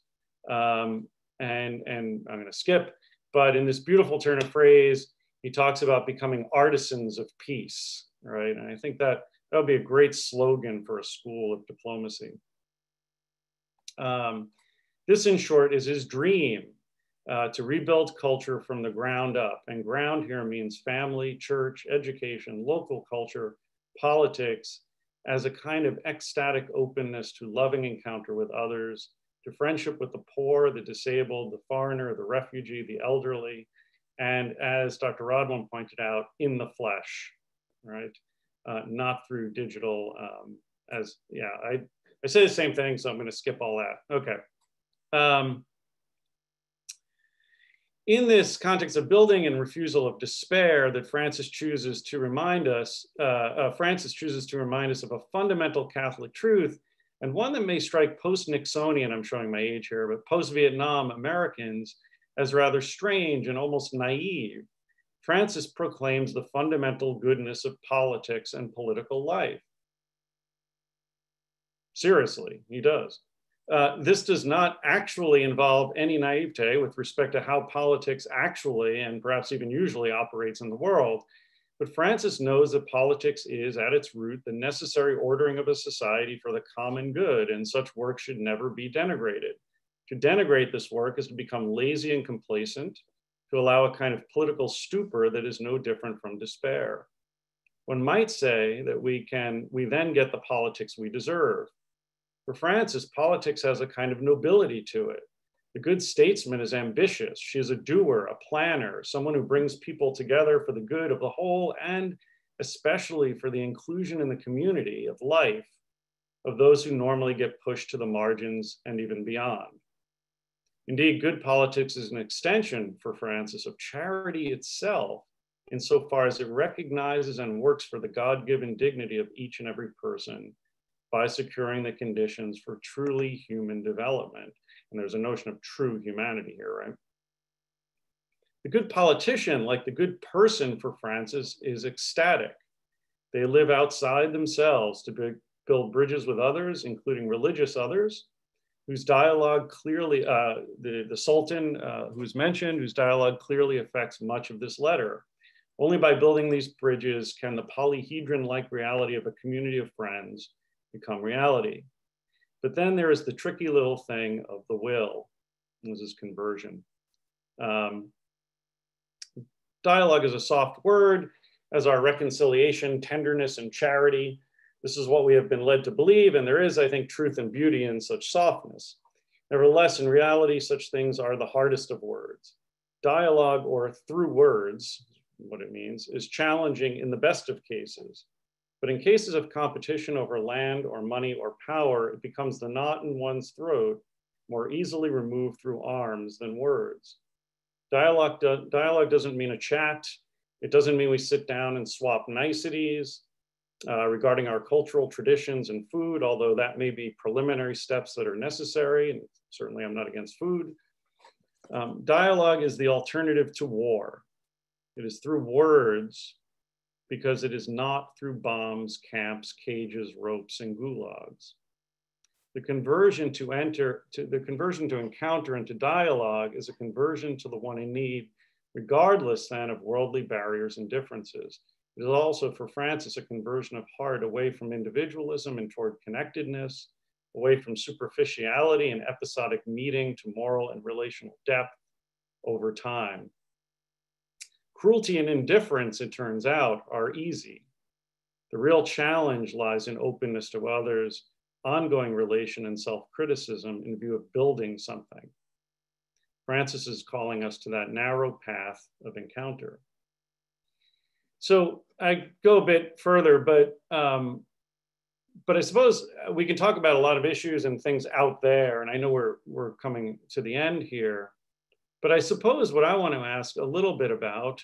and I'm going to skip, but in this beautiful turn of phrase, he talks about becoming artisans of peace, right? And I think that would be a great slogan for a school of diplomacy. This, in short, is his dream, to rebuild culture from the ground up. And ground here means family, church, education, local culture, politics, as a kind of ecstatic openness to loving encounter with others, to friendship with the poor, the disabled, the foreigner, the refugee, the elderly, and as Dr. Radwan pointed out, in the flesh, right? Not through digital, I say the same thing, so I'm gonna skip all that. Okay. In this context of building and refusal of despair, that Francis chooses to remind us of a fundamental Catholic truth, and one that may strike post-Nixonian, I'm showing my age here, but post-Vietnam Americans as rather strange and almost naive. Francis proclaims the fundamental goodness of politics and political life. Seriously, he does. This does not actually involve any naivete with respect to how politics actually, and perhaps even usually, operates in the world. But Francis knows that politics is, at its root, the necessary ordering of a society for the common good, and such work should never be denigrated. To denigrate this work is to become lazy and complacent, to allow a kind of political stupor that is no different from despair. One might say that we then get the politics we deserve. For Francis, politics has a kind of nobility to it. The good statesman is ambitious. She is a doer, a planner, someone who brings people together for the good of the whole, and especially for the inclusion in the community of life of those who normally get pushed to the margins and even beyond. Indeed, good politics is an extension for Francis of charity itself, insofar as it recognizes and works for the God-given dignity of each and every person by securing the conditions for truly human development. And there's a notion of true humanity here, right? The good politician, like the good person for Francis, is ecstatic. They live outside themselves to build bridges with others, including religious others, whose dialogue clearly, the Sultan who's mentioned, whose dialogue clearly affects much of this letter. Only by building these bridges can the polyhedron-like reality of a community of friends become reality. But then there is the tricky little thing of the will. This is conversion. Dialogue is a soft word, as are reconciliation, tenderness, and charity. This is what we have been led to believe, and there is, I think, truth and beauty in such softness. Nevertheless, in reality, such things are the hardest of words. Dialogue, or through words, what it means, is challenging in the best of cases. But in cases of competition over land or money or power, it becomes the knot in one's throat more easily removed through arms than words. Dialogue doesn't mean a chat. It doesn't mean we sit down and swap niceties regarding our cultural traditions and food, although that may be preliminary steps that are necessary, and certainly I'm not against food. Dialogue is the alternative to war. It is through words, because it is not through bombs, camps, cages, ropes, and gulags. The conversion to encounter into dialogue is a conversion to the one in need, regardless then of worldly barriers and differences. It is also for Francis a conversion of heart away from individualism and toward connectedness, away from superficiality and episodic meeting to moral and relational depth over time. Cruelty and indifference, it turns out, are easy. The real challenge lies in openness to others, ongoing relation and self-criticism in view of building something. Francis is calling us to that narrow path of encounter. So I go a bit further, but I suppose we can talk about a lot of issues and things out there, and I know we're coming to the end here. But I suppose what I want to ask a little bit about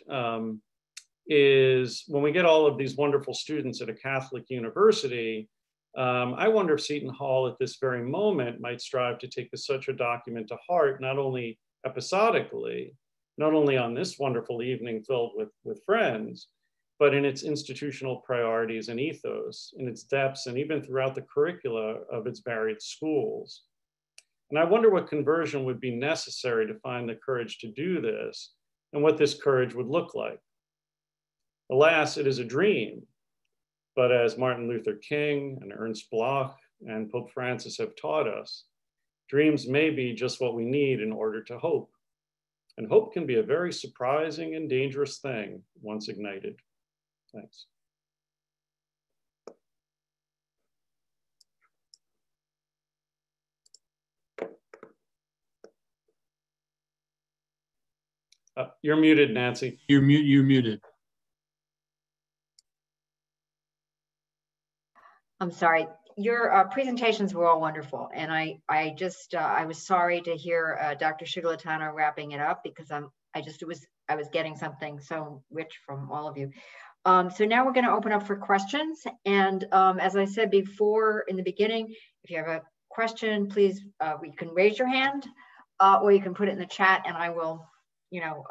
is when we get all of these wonderful students at a Catholic university, I wonder if Seton Hall at this very moment might strive to take such a document to heart, not only episodically, not only on this wonderful evening filled with friends, but in its institutional priorities and ethos, in its depths, and even throughout the curricula of its varied schools. And I wonder what conversion would be necessary to find the courage to do this, and what this courage would look like. Alas, it is a dream, but as Martin Luther King and Ernst Bloch and Pope Francis have taught us, dreams may be just what we need in order to hope. And hope can be a very surprising and dangerous thing once ignited. Thanks. You're muted, Nancy. You're muted. I'm sorry. Your presentations were all wonderful, and I was sorry to hear Dr. Ciglitano wrapping it up, because I was getting something so rich from all of you. So now we're going to open up for questions, and as I said before in the beginning, if you have a question, please, you can raise your hand or you can put it in the chat and I will,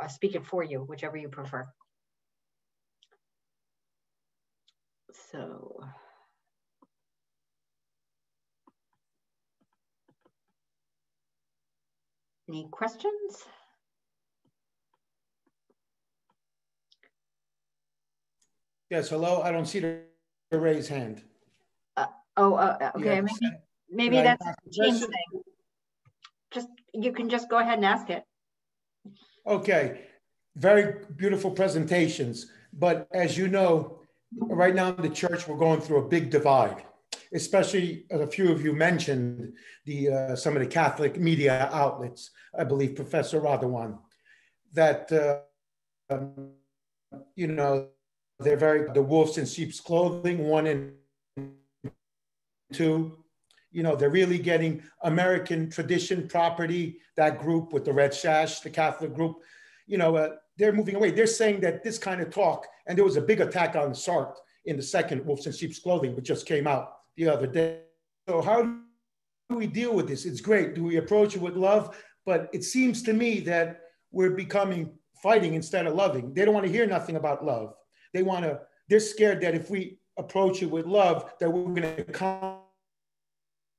speak it for you, whichever you prefer. So. Any questions? Yes, hello. I don't see the raise hand. Okay. Yeah, Maybe that's a team thing. You can just go ahead and ask it. Okay. Very beautiful presentations. But as you know, right now in the church, we're going through a big divide, especially as a few of you mentioned some of the Catholic media outlets. I believe Professor Radwan, that, they're the wolves in sheep's clothing, 1 and 2. They're really getting American tradition property, that group with the red sash, the Catholic group, they're moving away. They're saying that this kind of talk, and there was a big attack on Sartre in the second Wolves in Sheep's Clothing, which just came out the other day. So how do we deal with this? It's great. Do we approach it with love? But it seems to me that we're becoming fighting instead of loving. They don't want to hear nothing about love. They're scared that if we approach it with love, that we're going to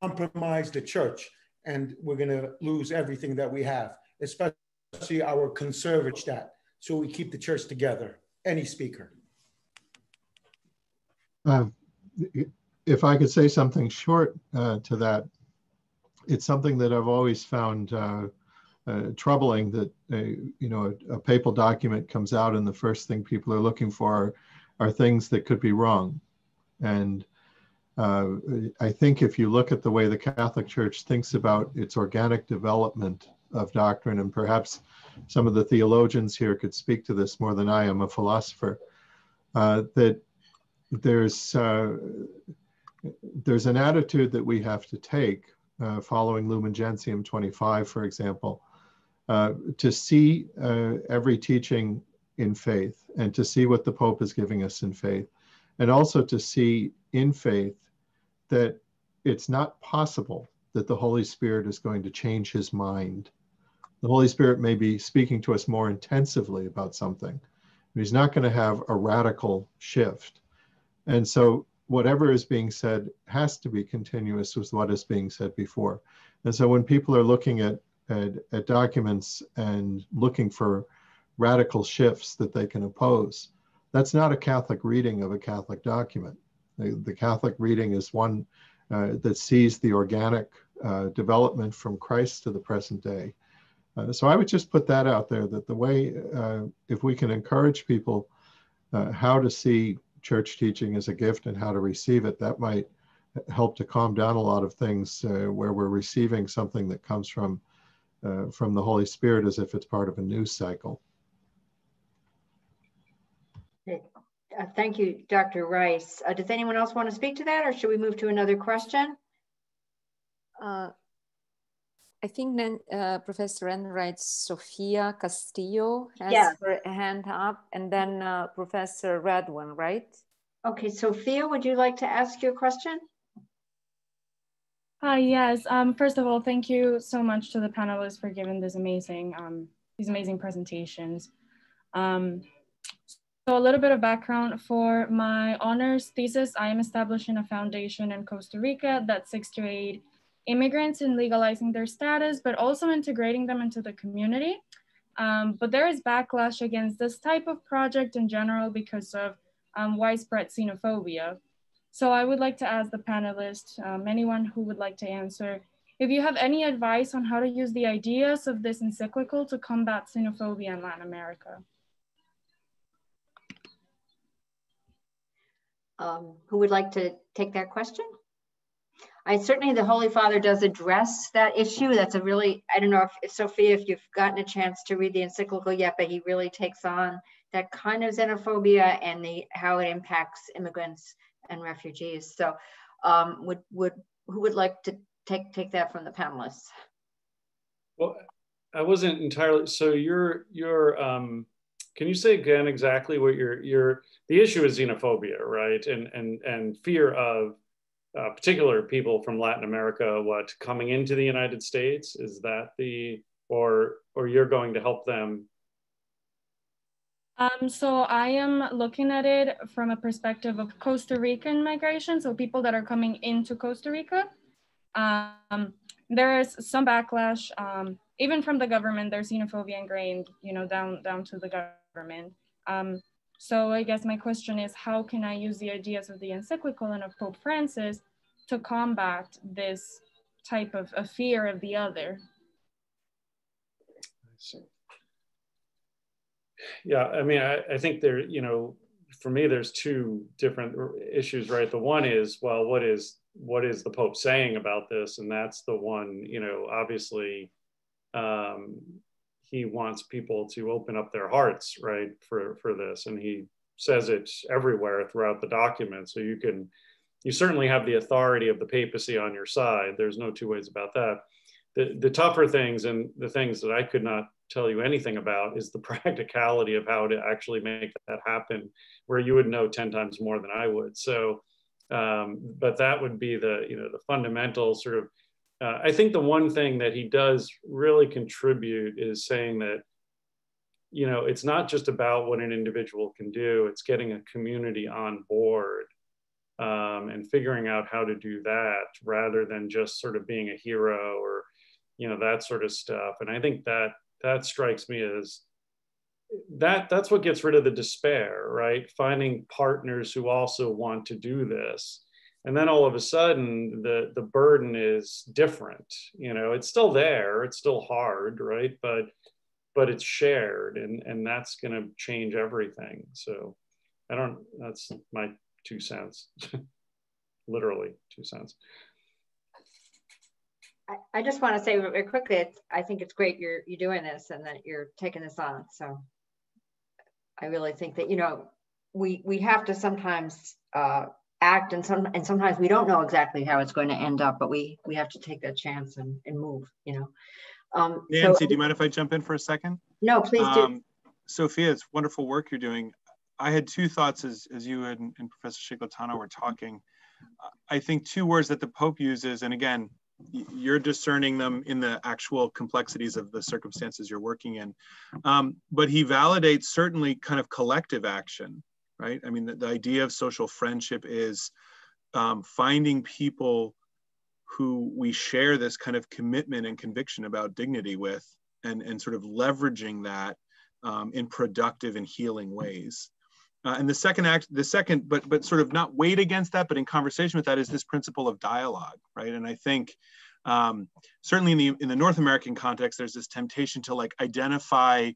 compromise the church and we're going to lose everything that we have, especially our conservative stat. So we keep the church together. Any speaker. If I could say something short to that, it's something that I've always found troubling, that a papal document comes out and the first thing people are looking for are things that could be wrong. And I think if you look at the way the Catholic Church thinks about its organic development of doctrine, and perhaps some of the theologians here could speak to this more than I am, a philosopher, that there's an attitude that we have to take following Lumen Gentium 25, for example, to see every teaching in faith and to see what the Pope is giving us in faith, and also to see in faith that it's not possible that the Holy Spirit is going to change his mind. The Holy Spirit may be speaking to us more intensively about something, but he's not going to have a radical shift. And so whatever is being said has to be continuous with what is being said before. And so when people are looking at documents and looking for radical shifts that they can oppose, that's not a Catholic reading of a Catholic document. The Catholic reading is one that sees the organic development from Christ to the present day. So I would just put that out there, that the way, if we can encourage people how to see church teaching as a gift and how to receive it, that might help to calm down a lot of things where we're receiving something that comes from the Holy Spirit as if it's part of a news cycle. Thank you, Dr. Rice. Does anyone else want to speak to that, or should we move to another question? I think then Professor Enright's Sofia Castillo has her hand up, and then Professor Radwan, right? Okay, Sophia, would you like to ask your question? Yes. First of all, thank you so much to the panelists for giving this amazing presentations. So a little bit of background for my honors thesis. I am establishing a foundation in Costa Rica that seeks to aid immigrants in legalizing their status, but also integrating them into the community. But there is backlash against this type of project in general because of widespread xenophobia. So I would like to ask the panelists, anyone who would like to answer, if you have any advice on how to use the ideas of this encyclical to combat xenophobia in Latin America. Who would like to take that question? Certainly the Holy Father does address that issue. That's a really, I don't know if Sophia, if you've gotten a chance to read the encyclical yet, but he really takes on that kind of xenophobia and how it impacts immigrants and refugees. So who would like to take that from the panelists? Well, I wasn't entirely, so can you say again exactly what the issue is xenophobia, right? And fear of particular people from Latin America, coming into the United States? Is that or you're going to help them? So I am looking at it from a perspective of Costa Rican migration, so people that are coming into Costa Rica. There is some backlash, even from the government. There's xenophobia ingrained, down to the government. So I guess my question is, how can I use the ideas of the Encyclical and of Pope Francis to combat this type of a fear of the other? I see. Yeah, I mean, I think there, for me, there's two different issues, right? The one is, well, what is the Pope saying about this? And that's the one, obviously, he wants people to open up their hearts, right, for this. And he says it everywhere throughout the document. So you certainly have the authority of the papacy on your side. There's no two ways about that. The tougher things, and the things that I could not tell you anything about, is the practicality of how to actually make that happen, where you would know 10 times more than I would. So, but that would be the fundamental sort of, I think the one thing that he does really contribute is saying that, it's not just about what an individual can do, it's getting a community on board, and figuring out how to do that rather than just sort of being a hero or, that sort of stuff. And I think that strikes me as that's what gets rid of the despair, right? Finding partners who also want to do this. And then all of a sudden the burden is different. It's still there, it's still hard, right? But it's shared, and that's going to change everything. So that's my 2 cents, literally 2 cents. I just want to say very quickly, I think it's great you're doing this and that you're taking this on. So I really think that, we have to sometimes act, and sometimes we don't know exactly how it's going to end up, but we have to take that chance and move, Nancy, do you mind if I jump in for a second? No, please do. Sofia, it's wonderful work you're doing. I had 2 thoughts as you and Professor Ciglitano were talking. I think 2 words that the Pope uses, and again, you're discerning them in the actual complexities of the circumstances you're working in. But he validates certainly kind of collective action, right? I mean, the idea of social friendship is finding people who we share this kind of commitment and conviction about dignity with, and sort of leveraging that in productive and healing ways. And the second, but sort of not weighed against that, but in conversation with that, is this principle of dialogue, right? And I think certainly in the North American context, there's this temptation to identify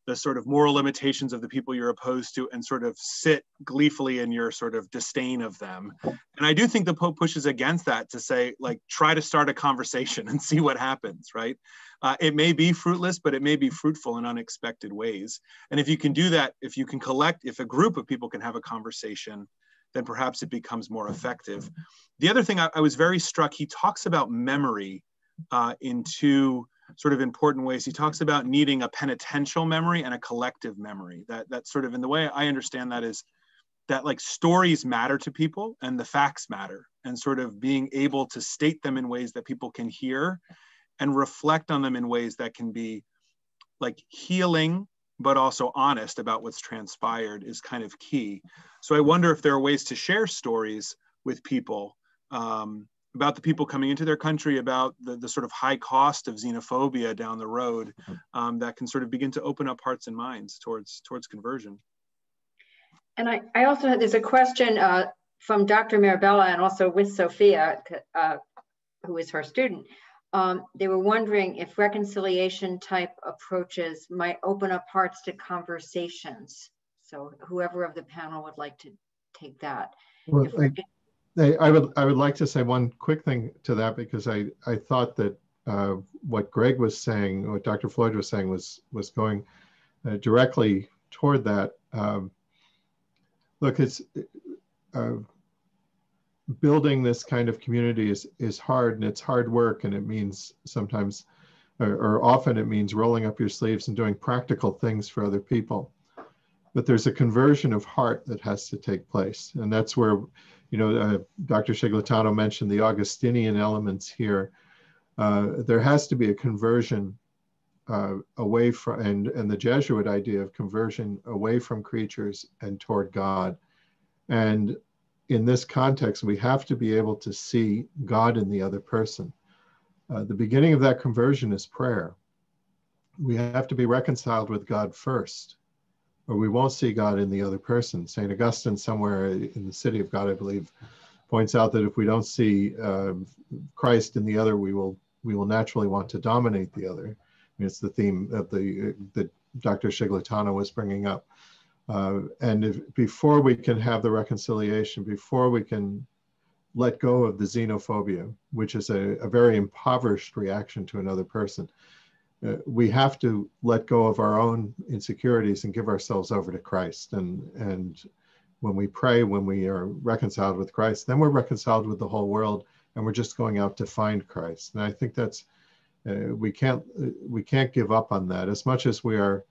the sort of moral limitations of the people you're opposed to and sort of sit gleefully in your sort of disdain of them. And I do think the Pope pushes against that to say, try to start a conversation and see what happens, right? It may be fruitless, but it may be fruitful in unexpected ways. And if you can do that, if a group of people can have a conversation, then perhaps it becomes more effective. The other thing I was very struck, he talks about memory in 2 sort of important ways. He talks about needing a penitential memory and a collective memory. That sort of, in the way I understand that, is that stories matter to people and the facts matter, and sort of being able to state them in ways that people can hear and reflect on them in ways that can be healing, but also honest about what's transpired, is kind of key. So I wonder if there are ways to share stories with people about the people coming into their country, about the sort of high cost of xenophobia down the road, that can sort of begin to open up hearts and minds towards conversion. And I also, there's a question from Dr. Mirabella, and also with Sofia, who is her student. They were wondering if reconciliation type approaches might open up hearts to conversations. So whoever of the panel would like to take that. Well, I would like to say one quick thing to that, because I thought that what Greg was saying, what Dr. Floyd was saying, was going directly toward that. Look, it's building this kind of community is hard, and it's hard work, and it means sometimes, or often it means rolling up your sleeves and doing practical things for other people. But there's a conversion of heart that has to take place, and that's where You know, Dr. Ciglitano mentioned the Augustinian elements here. There has to be a conversion away from, and the Jesuit idea of conversion away from creatures and toward God. And in this context, we have to be able to see God in the other person. The beginning of that conversion is prayer. We have to be reconciled with God first, or we won't see God in the other person. St. Augustine, somewhere in the City of God, I believe, points out that if we don't see Christ in the other, we will naturally want to dominate the other. I mean, it's the theme of that Dr. Ciglitano was bringing up. And before we can have the reconciliation, before we can let go of the xenophobia, which is a very impoverished reaction to another person, we have to let go of our own insecurities and give ourselves over to Christ. And when we pray, when we are reconciled with Christ, then we're reconciled with the whole world, and we're just going out to find Christ. And I think that's, we can't give up on that. As much as we are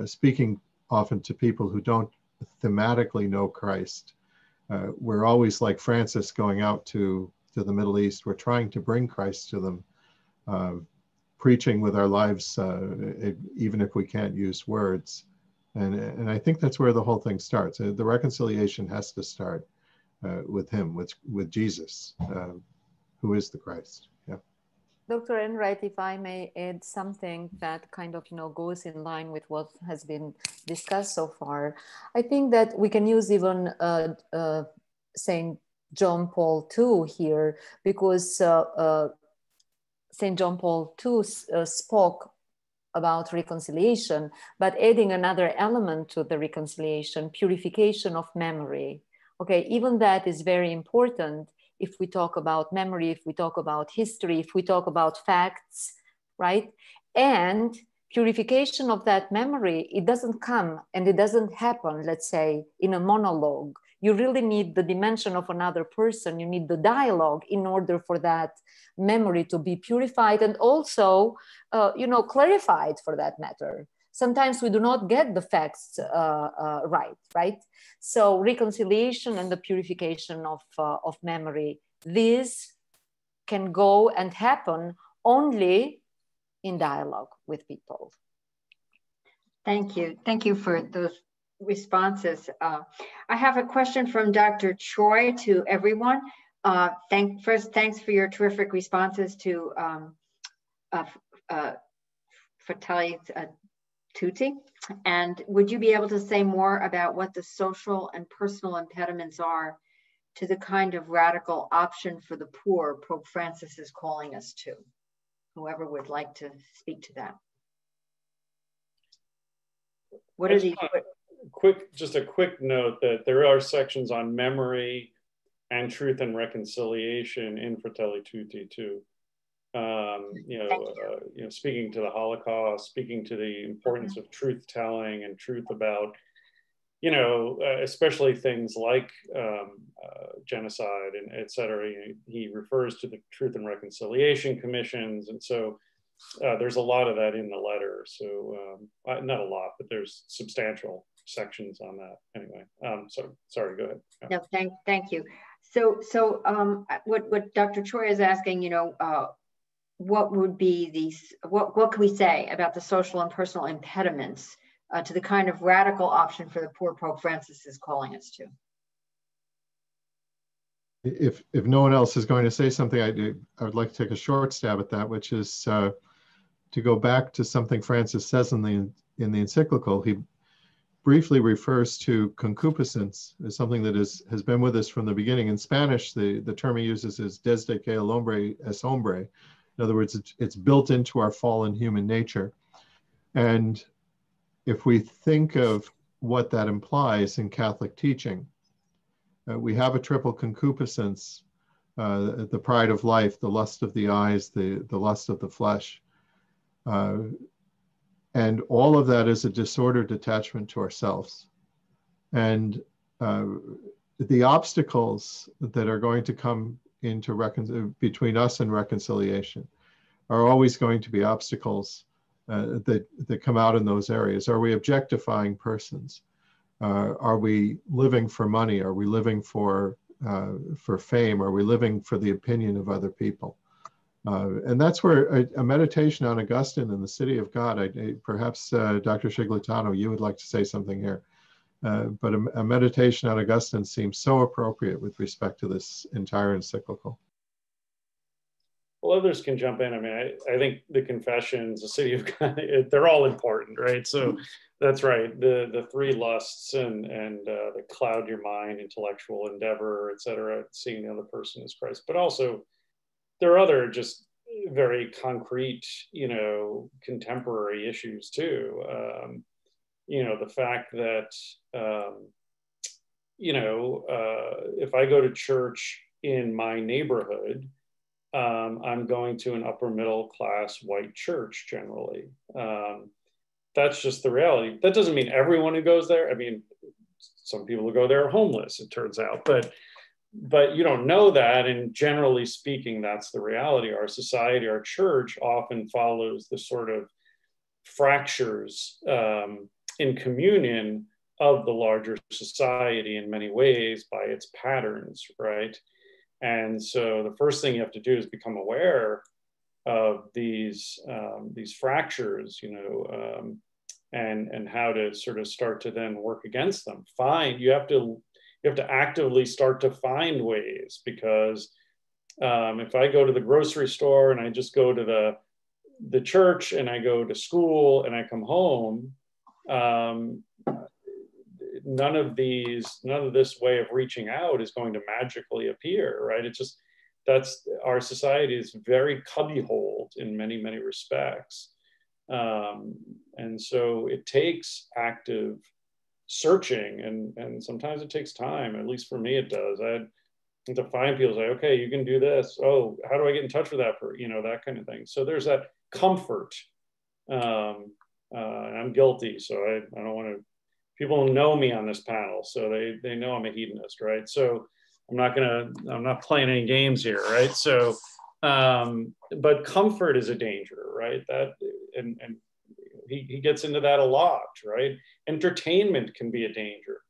speaking often to people who don't thematically know Christ, we're always like Francis going out to the Middle East. We're trying to bring Christ to them, preaching with our lives, even if we can't use words. And I think that's where the whole thing starts. The reconciliation has to start with him, with Jesus, who is the Christ. Yeah. Dr. Enright, if I may add something that kind of, goes in line with what has been discussed so far. I think that we can use even St. John Paul II here, because St. John Paul II spoke about reconciliation, but adding another element to the reconciliation, purification of memory. Okay, even that is very important if we talk about memory, if we talk about history, if we talk about facts, right? And purification of that memory, it doesn't come and it doesn't happen, let's say, in a monologue. You really need the dimension of another person. You need the dialogue in order for that memory to be purified and also, clarified for that matter. Sometimes we do not get the facts right? So reconciliation and the purification of memory, this can go and happen only in dialogue with people. Thank you. Thank you for those responses. I have a question from Dr. Choi to everyone. First, thanks for your terrific responses to Fratelli Tutti. And would you be able to say more about what the social and personal impediments are to the kind of radical option for the poor Pope Francis is calling us to? Whoever would like to speak to that. What are these? Just a quick note that there are sections on memory and truth and reconciliation in Fratelli Tutti too. Speaking to the Holocaust, speaking to the importance of truth telling and truth about, especially things like genocide and et cetera. He refers to the Truth and Reconciliation Commissions. And so there's a lot of that in the letter. So not a lot, but there's substantial sections on that anyway. So sorry, go ahead. Yeah. No, thank you. So what Dr. Choi is asking, what would be these, what can we say about the social and personal impediments to the kind of radical option for the poor Pope Francis is calling us to? If no one else is going to say something, I would like to take a short stab at that, which is to go back to something Francis says in the Encyclical. He briefly refers to concupiscence as something that has been with us from the beginning. In Spanish, the term he uses is desde que el hombre es hombre. In other words, it's built into our fallen human nature. And if we think of what that implies in Catholic teaching, we have a triple concupiscence, the pride of life, the lust of the eyes, the lust of the flesh. And all of that is a disordered attachment to ourselves. And the obstacles that are going to come into between us and reconciliation are always going to be obstacles that come out in those areas. Are we objectifying persons? Are we living for money? Are we living for for fame? Are we living for the opinion of other people? And that's where a meditation on Augustine and the city of God, perhaps Dr. Ciglitano, you would like to say something here. But a meditation on Augustine seems so appropriate with respect to this entire encyclical. Well, others can jump in. I mean, I think the Confessions, the City of God, they're all important, right? So that's right. The three lusts and the cloud your mind, intellectual endeavor, et cetera, seeing the other person as Christ. But also, there are other just very concrete, contemporary issues too. The fact that, if I go to church in my neighborhood, I'm going to an upper middle class white church generally. That's just the reality. That doesn't mean everyone who goes there. I mean, some people who go there are homeless, it turns out, but you don't know that. And generally speaking, that's the reality. Our society, our church often follows the sort of fractures in communion of the larger society in many ways by its patterns, right? And so the first thing you have to do is become aware of these fractures, and how to sort of start to then work against them. You have to actively start to find ways, because if I go to the grocery store and I just go to the church and I go to school and I come home, none of this way of reaching out is going to magically appear, right? Our society is very cubbyholed in many, many respects. And so it takes active searching, and sometimes it takes time. At least for me, it does. I had to find people, say, okay, you can do this. Oh, how do I get in touch with that person? That kind of thing. So there's that comfort. And I'm guilty, so I don't want to. People know me on this panel, so they know I'm a hedonist, right? So I'm not playing any games here, right? So, but comfort is a danger, right? And he gets into that a lot, right? Entertainment can be a danger.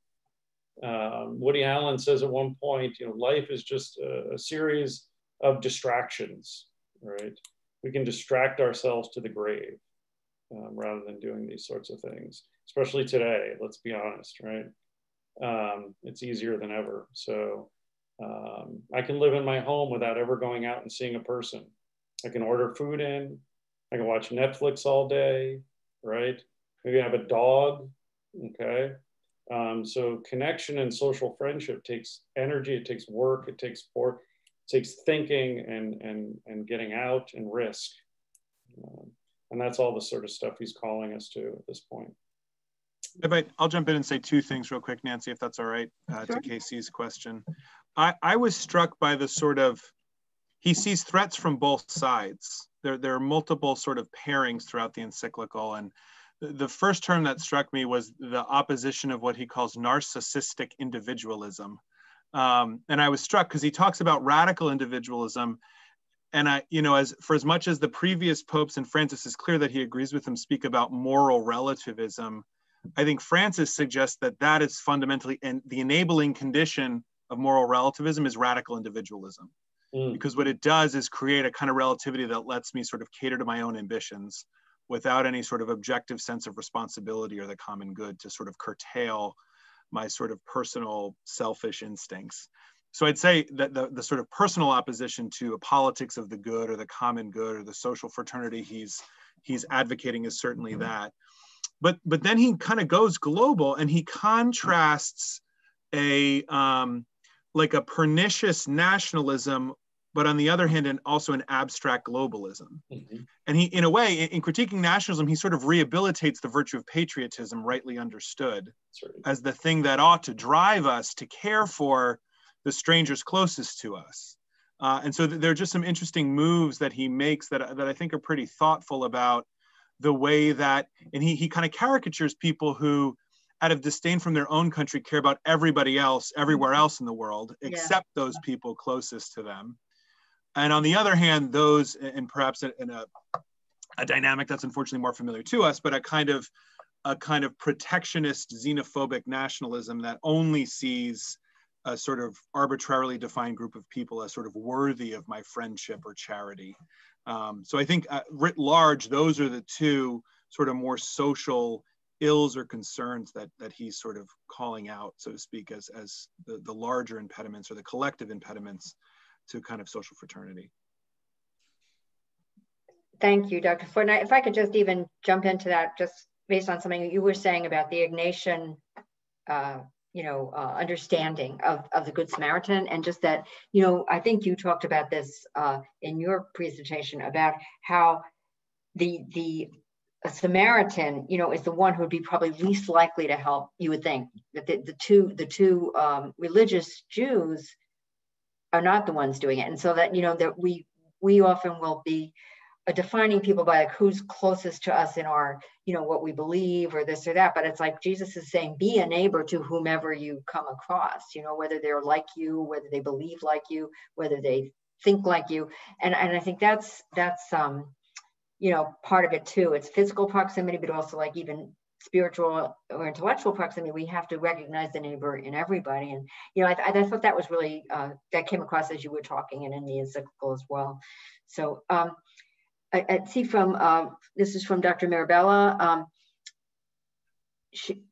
Woody Allen says at one point, life is just a series of distractions, right? We can distract ourselves to the grave rather than doing these sorts of things, especially today, let's be honest, right? It's easier than ever. So I can live in my home without ever going out and seeing a person. I can order food in, I can watch Netflix all day, right? Maybe I have a dog, okay? So connection and social friendship takes energy, it takes work, it takes thinking and getting out and risk. And that's all the sort of stuff he's calling us to at this point. I'll jump in and say two things real quick, Nancy, if that's all right, to Casey's question. I was struck by the sort of, he sees threats from both sides. There are multiple sort of pairings throughout the encyclical, and the first term that struck me was the opposition of what he calls narcissistic individualism. And I was struck because he talks about radical individualism. And as much as the previous popes and Francis is clear that he agrees with him, speak about moral relativism, I think Francis suggests that is fundamentally, and the enabling condition of moral relativism is radical individualism. Because what it does is create a kind of relativity that lets me sort of cater to my own ambitions without any sort of objective sense of responsibility or the common good to sort of curtail my sort of personal selfish instincts. So I'd say that the sort of personal opposition to a politics of the good or the common good or the social fraternity he's advocating is certainly that. But then he kind of goes global, and he contrasts like a pernicious nationalism, but on the other hand, and also an abstract globalism. And he, in a way, in critiquing nationalism, he sort of rehabilitates the virtue of patriotism, rightly understood, as the thing that ought to drive us to care for the strangers closest to us. And so there are just some interesting moves that he makes that I think are pretty thoughtful about the way that, and he kind of caricatures people who, out of disdain from their own country, care about everybody else, everywhere else in the world, except those people closest to them. And on the other hand, those, and perhaps in a dynamic that's unfortunately more familiar to us, but a kind of protectionist, xenophobic nationalism that only sees a sort of arbitrarily defined group of people as sort of worthy of my friendship or charity. So I think writ large, those are the two sort of more social ills or concerns that he's sort of calling out, so to speak, as the larger impediments or the collective impediments to kind of social fraternity. Thank you, Dr. Floyd. If I could just even jump into that, just based on something you were saying about the Ignatian, understanding of the Good Samaritan, and just that, I think you talked about this in your presentation about how a Samaritan, is the one who would be probably least likely to help. You would think that the two religious Jews are not the ones doing it, and so that that we often will be defining people by like who's closest to us in our what we believe or this or that. But it's like Jesus is saying, be a neighbor to whomever you come across, whether they're like you, whether they believe like you, whether they think like you, and I think that's part of it too. It's physical proximity, but also like even spiritual or intellectual proximity. We have to recognize the neighbor in everybody. And, I thought that was really, that came across as you were talking and in the encyclical as well. So I see from, this is from Dr. Mirabella.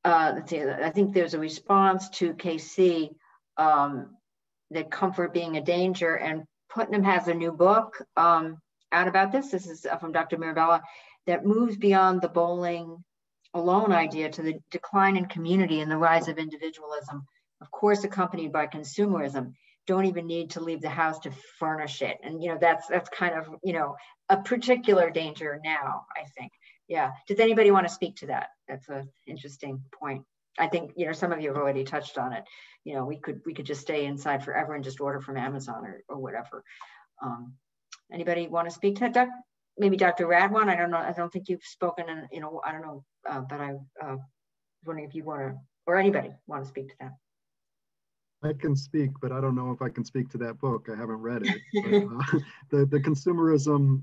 Let's see, I think there's a response to KC, that comfort being a danger, and Putnam has a new book out about this. This is from Dr. Mirabella, that moves beyond the bowling alone idea to the decline in community and the rise of individualism, of course, accompanied by consumerism. Don't even need to leave the house to furnish it. And, that's kind of, a particular danger now, I think. Yeah. Does anybody want to speak to that? That's an interesting point. I think, some of you have already touched on it. We could just stay inside forever and just order from Amazon or whatever. Anybody want to speak to that? Maybe Dr. Radwan? I don't know. I don't think you've spoken, and I don't know, but I was wondering if you want to, or anybody want to speak to that. I can speak, but I don't know if I can speak to that book. I haven't read it. But, the consumerism,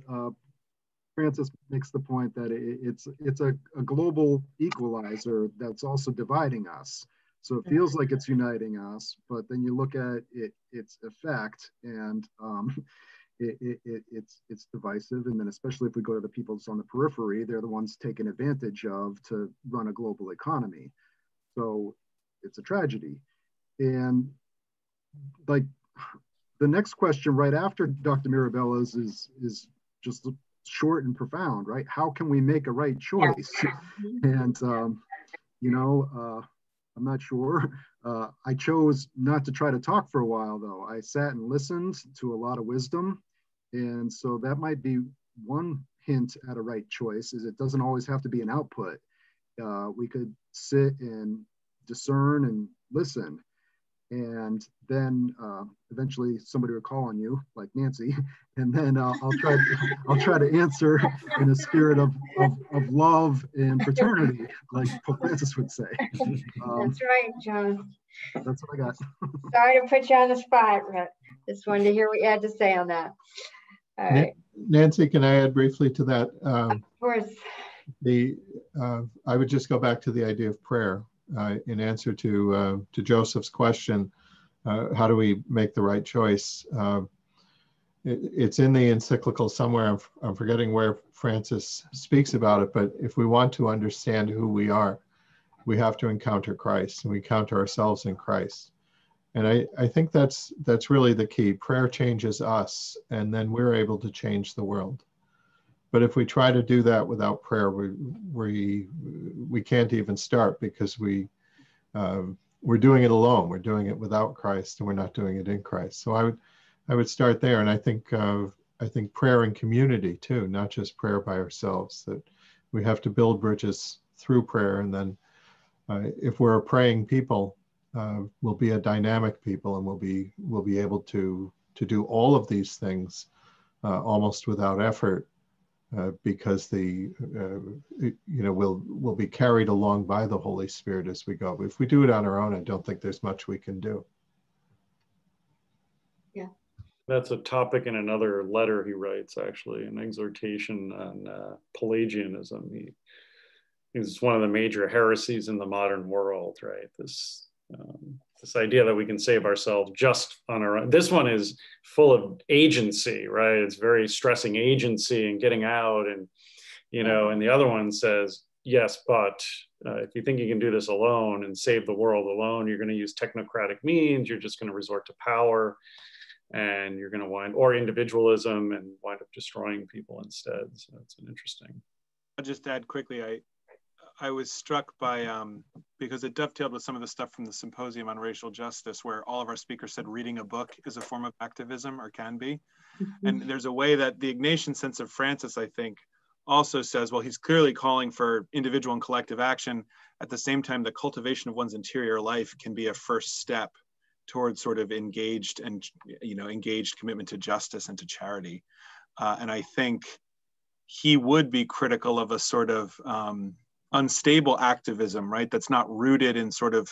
Francis makes the point that it's a global equalizer that's also dividing us. So it feels like it's uniting us, but then you look at its effect, and it's divisive. And then especially if we go to the peoples on the periphery, they're the ones taken advantage of to run a global economy. So it's a tragedy. And like the next question right after Dr. Mirabella's is just short and profound, right? How can we make a right choice? And, I'm not sure. I chose not to try to talk for a while, though. I sat and listened to a lot of wisdom. And so that might be one hint at a right choice, is it doesn't always have to be an output. We could sit and discern and listen. And then eventually somebody will call on you, like Nancy, and then I'll try to answer in a spirit of love and fraternity, like Pope Francis would say. That's right, John. That's what I got. Sorry to put you on the spot, but just wanted to hear what you had to say on that. All right. Nancy, can I add briefly to that? Of course. I would just go back to the idea of prayer. In answer to Joseph's question, how do we make the right choice? It's in the encyclical somewhere. I'm forgetting where Francis speaks about it, but if we want to understand who we are, we have to encounter Christ, and we encounter ourselves in Christ. And I think that's really the key. Prayer changes us, and then we're able to change the world. But if we try to do that without prayer, we can't even start, because we're doing it alone. We're doing it without Christ, and we're not doing it in Christ. So I would start there, and I think prayer and community too, not just prayer by ourselves. That we have to build bridges through prayer, and then if we're a praying people, we'll be a dynamic people, and we'll be able to do all of these things almost without effort. Because we'll be carried along by the Holy Spirit as we go. But if we do it on our own, I don't think there's much we can do. Yeah. That's a topic in another letter he writes, actually, an exhortation on Pelagianism. It's one of the major heresies in the modern world, right? This this idea that we can save ourselves just on our own. This one is full of agency, right? It's very stressing agency and getting out, and you know, and the other one says, yes, but if you think you can do this alone and save the world alone, you're going to use technocratic means, you're just going to resort to power, and you're going to or individualism, and wind up destroying people instead. So it's an interesting. I'll just add quickly, I was struck by, because it dovetailed with some of the stuff from the Symposium on Racial Justice, where all of our speakers said reading a book is a form of activism, or can be. And there's a way that the Ignatian sense of Francis, I think, also says, well, he's clearly calling for individual and collective action. At the same time, the cultivation of one's interior life can be a first step towards sort of engaged and, you know, engaged commitment to justice and to charity. And I think he would be critical of a sort of unstable activism, right? That's not rooted in sort of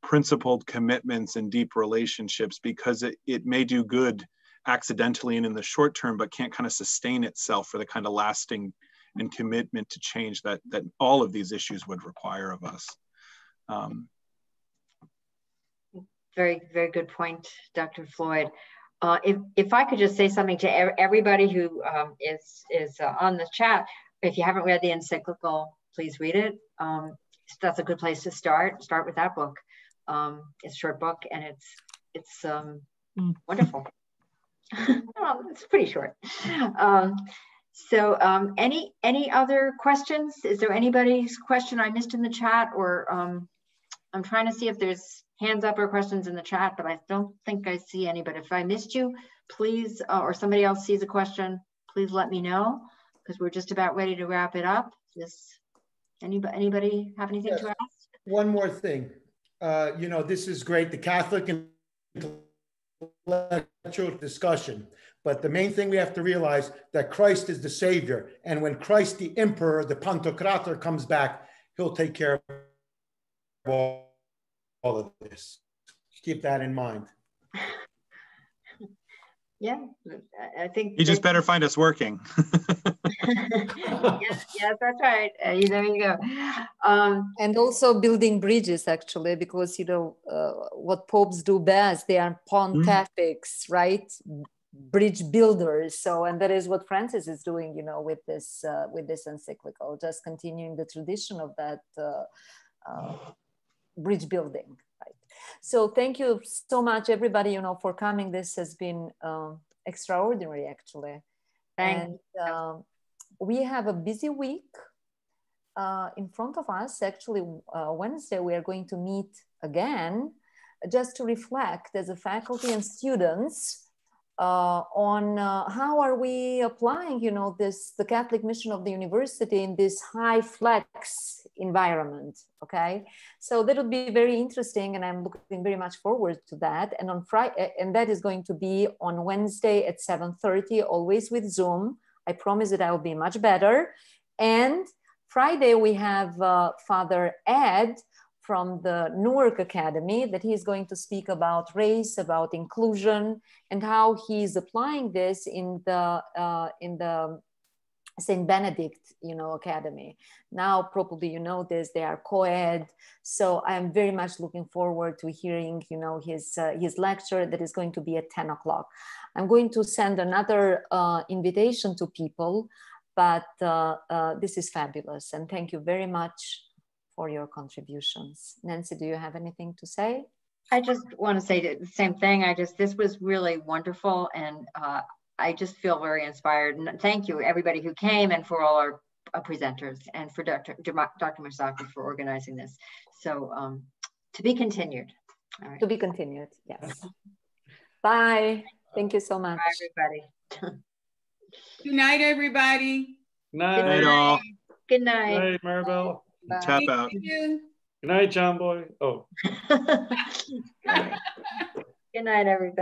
principled commitments and deep relationships, because it may do good accidentally and in the short term, but can't kind of sustain itself for the kind of lasting and commitment to change that all of these issues would require of us. Very, very good point, Dr. Floyd. If I could just say something to everybody who is on the chat, if you haven't read the Encyclical, please read it. That's a good place to start. Start with that book. It's a short book, and it's wonderful. Well, it's pretty short. So any other questions? Is there anybody's question I missed in the chat? Or I'm trying to see if there's hands up or questions in the chat, but I don't think I see any. But if I missed you, please, or somebody else sees a question, please let me know, because we're just about ready to wrap it up. Anybody have anything to ask? One more thing. You know, this is great, the Catholic intellectual discussion, but the main thing we have to realize that Christ is the Savior, and when Christ the Emperor, the Pantocrator, comes back, he'll take care of all of this. Keep that in mind. Yeah, I think you just better find us working. yes, that's right. There you go. And also building bridges, actually, because, you know, what popes do best, they are pontifics, right? Bridge builders. So, and that is what Francis is doing, you know, with this encyclical, just continuing the tradition of that bridge building. Right. So thank you so much, everybody, you know, for coming. This has been extraordinary, actually. And we have a busy week in front of us. Actually, Wednesday, we are going to meet again just to reflect as a faculty and students on how are we applying, you know, the Catholic mission of the university in this high flex environment. Okay, so that would be very interesting, and I'm looking very much forward to that. And on Friday, and that is going to be on Wednesday at 7:30, always with Zoom. I promise that I will be much better. And Friday we have Father Ed from the Newark Academy, that he's going to speak about race, about inclusion, and how he's applying this in the St. Benedict, you know, Academy. Now, probably you know this, they are co-ed. So I'm very much looking forward to hearing, you know, his lecture that is going to be at 10 o'clock. I'm going to send another invitation to people, but this is fabulous. And thank you very much for your contributions. Nancy, do you have anything to say? I just want to say the same thing. This was really wonderful, and I just feel very inspired. And thank you, everybody who came, and for all our presenters, and for Dr. Masaki for organizing this. So to be continued. All right. To be continued, yes. Bye. Thank you so much. Bye, everybody. Good night, everybody. Good night. Good night, all. Good night. Good night, Maribel. Bye. Tap out. Good night, John Boy. Oh. Good night, everybody.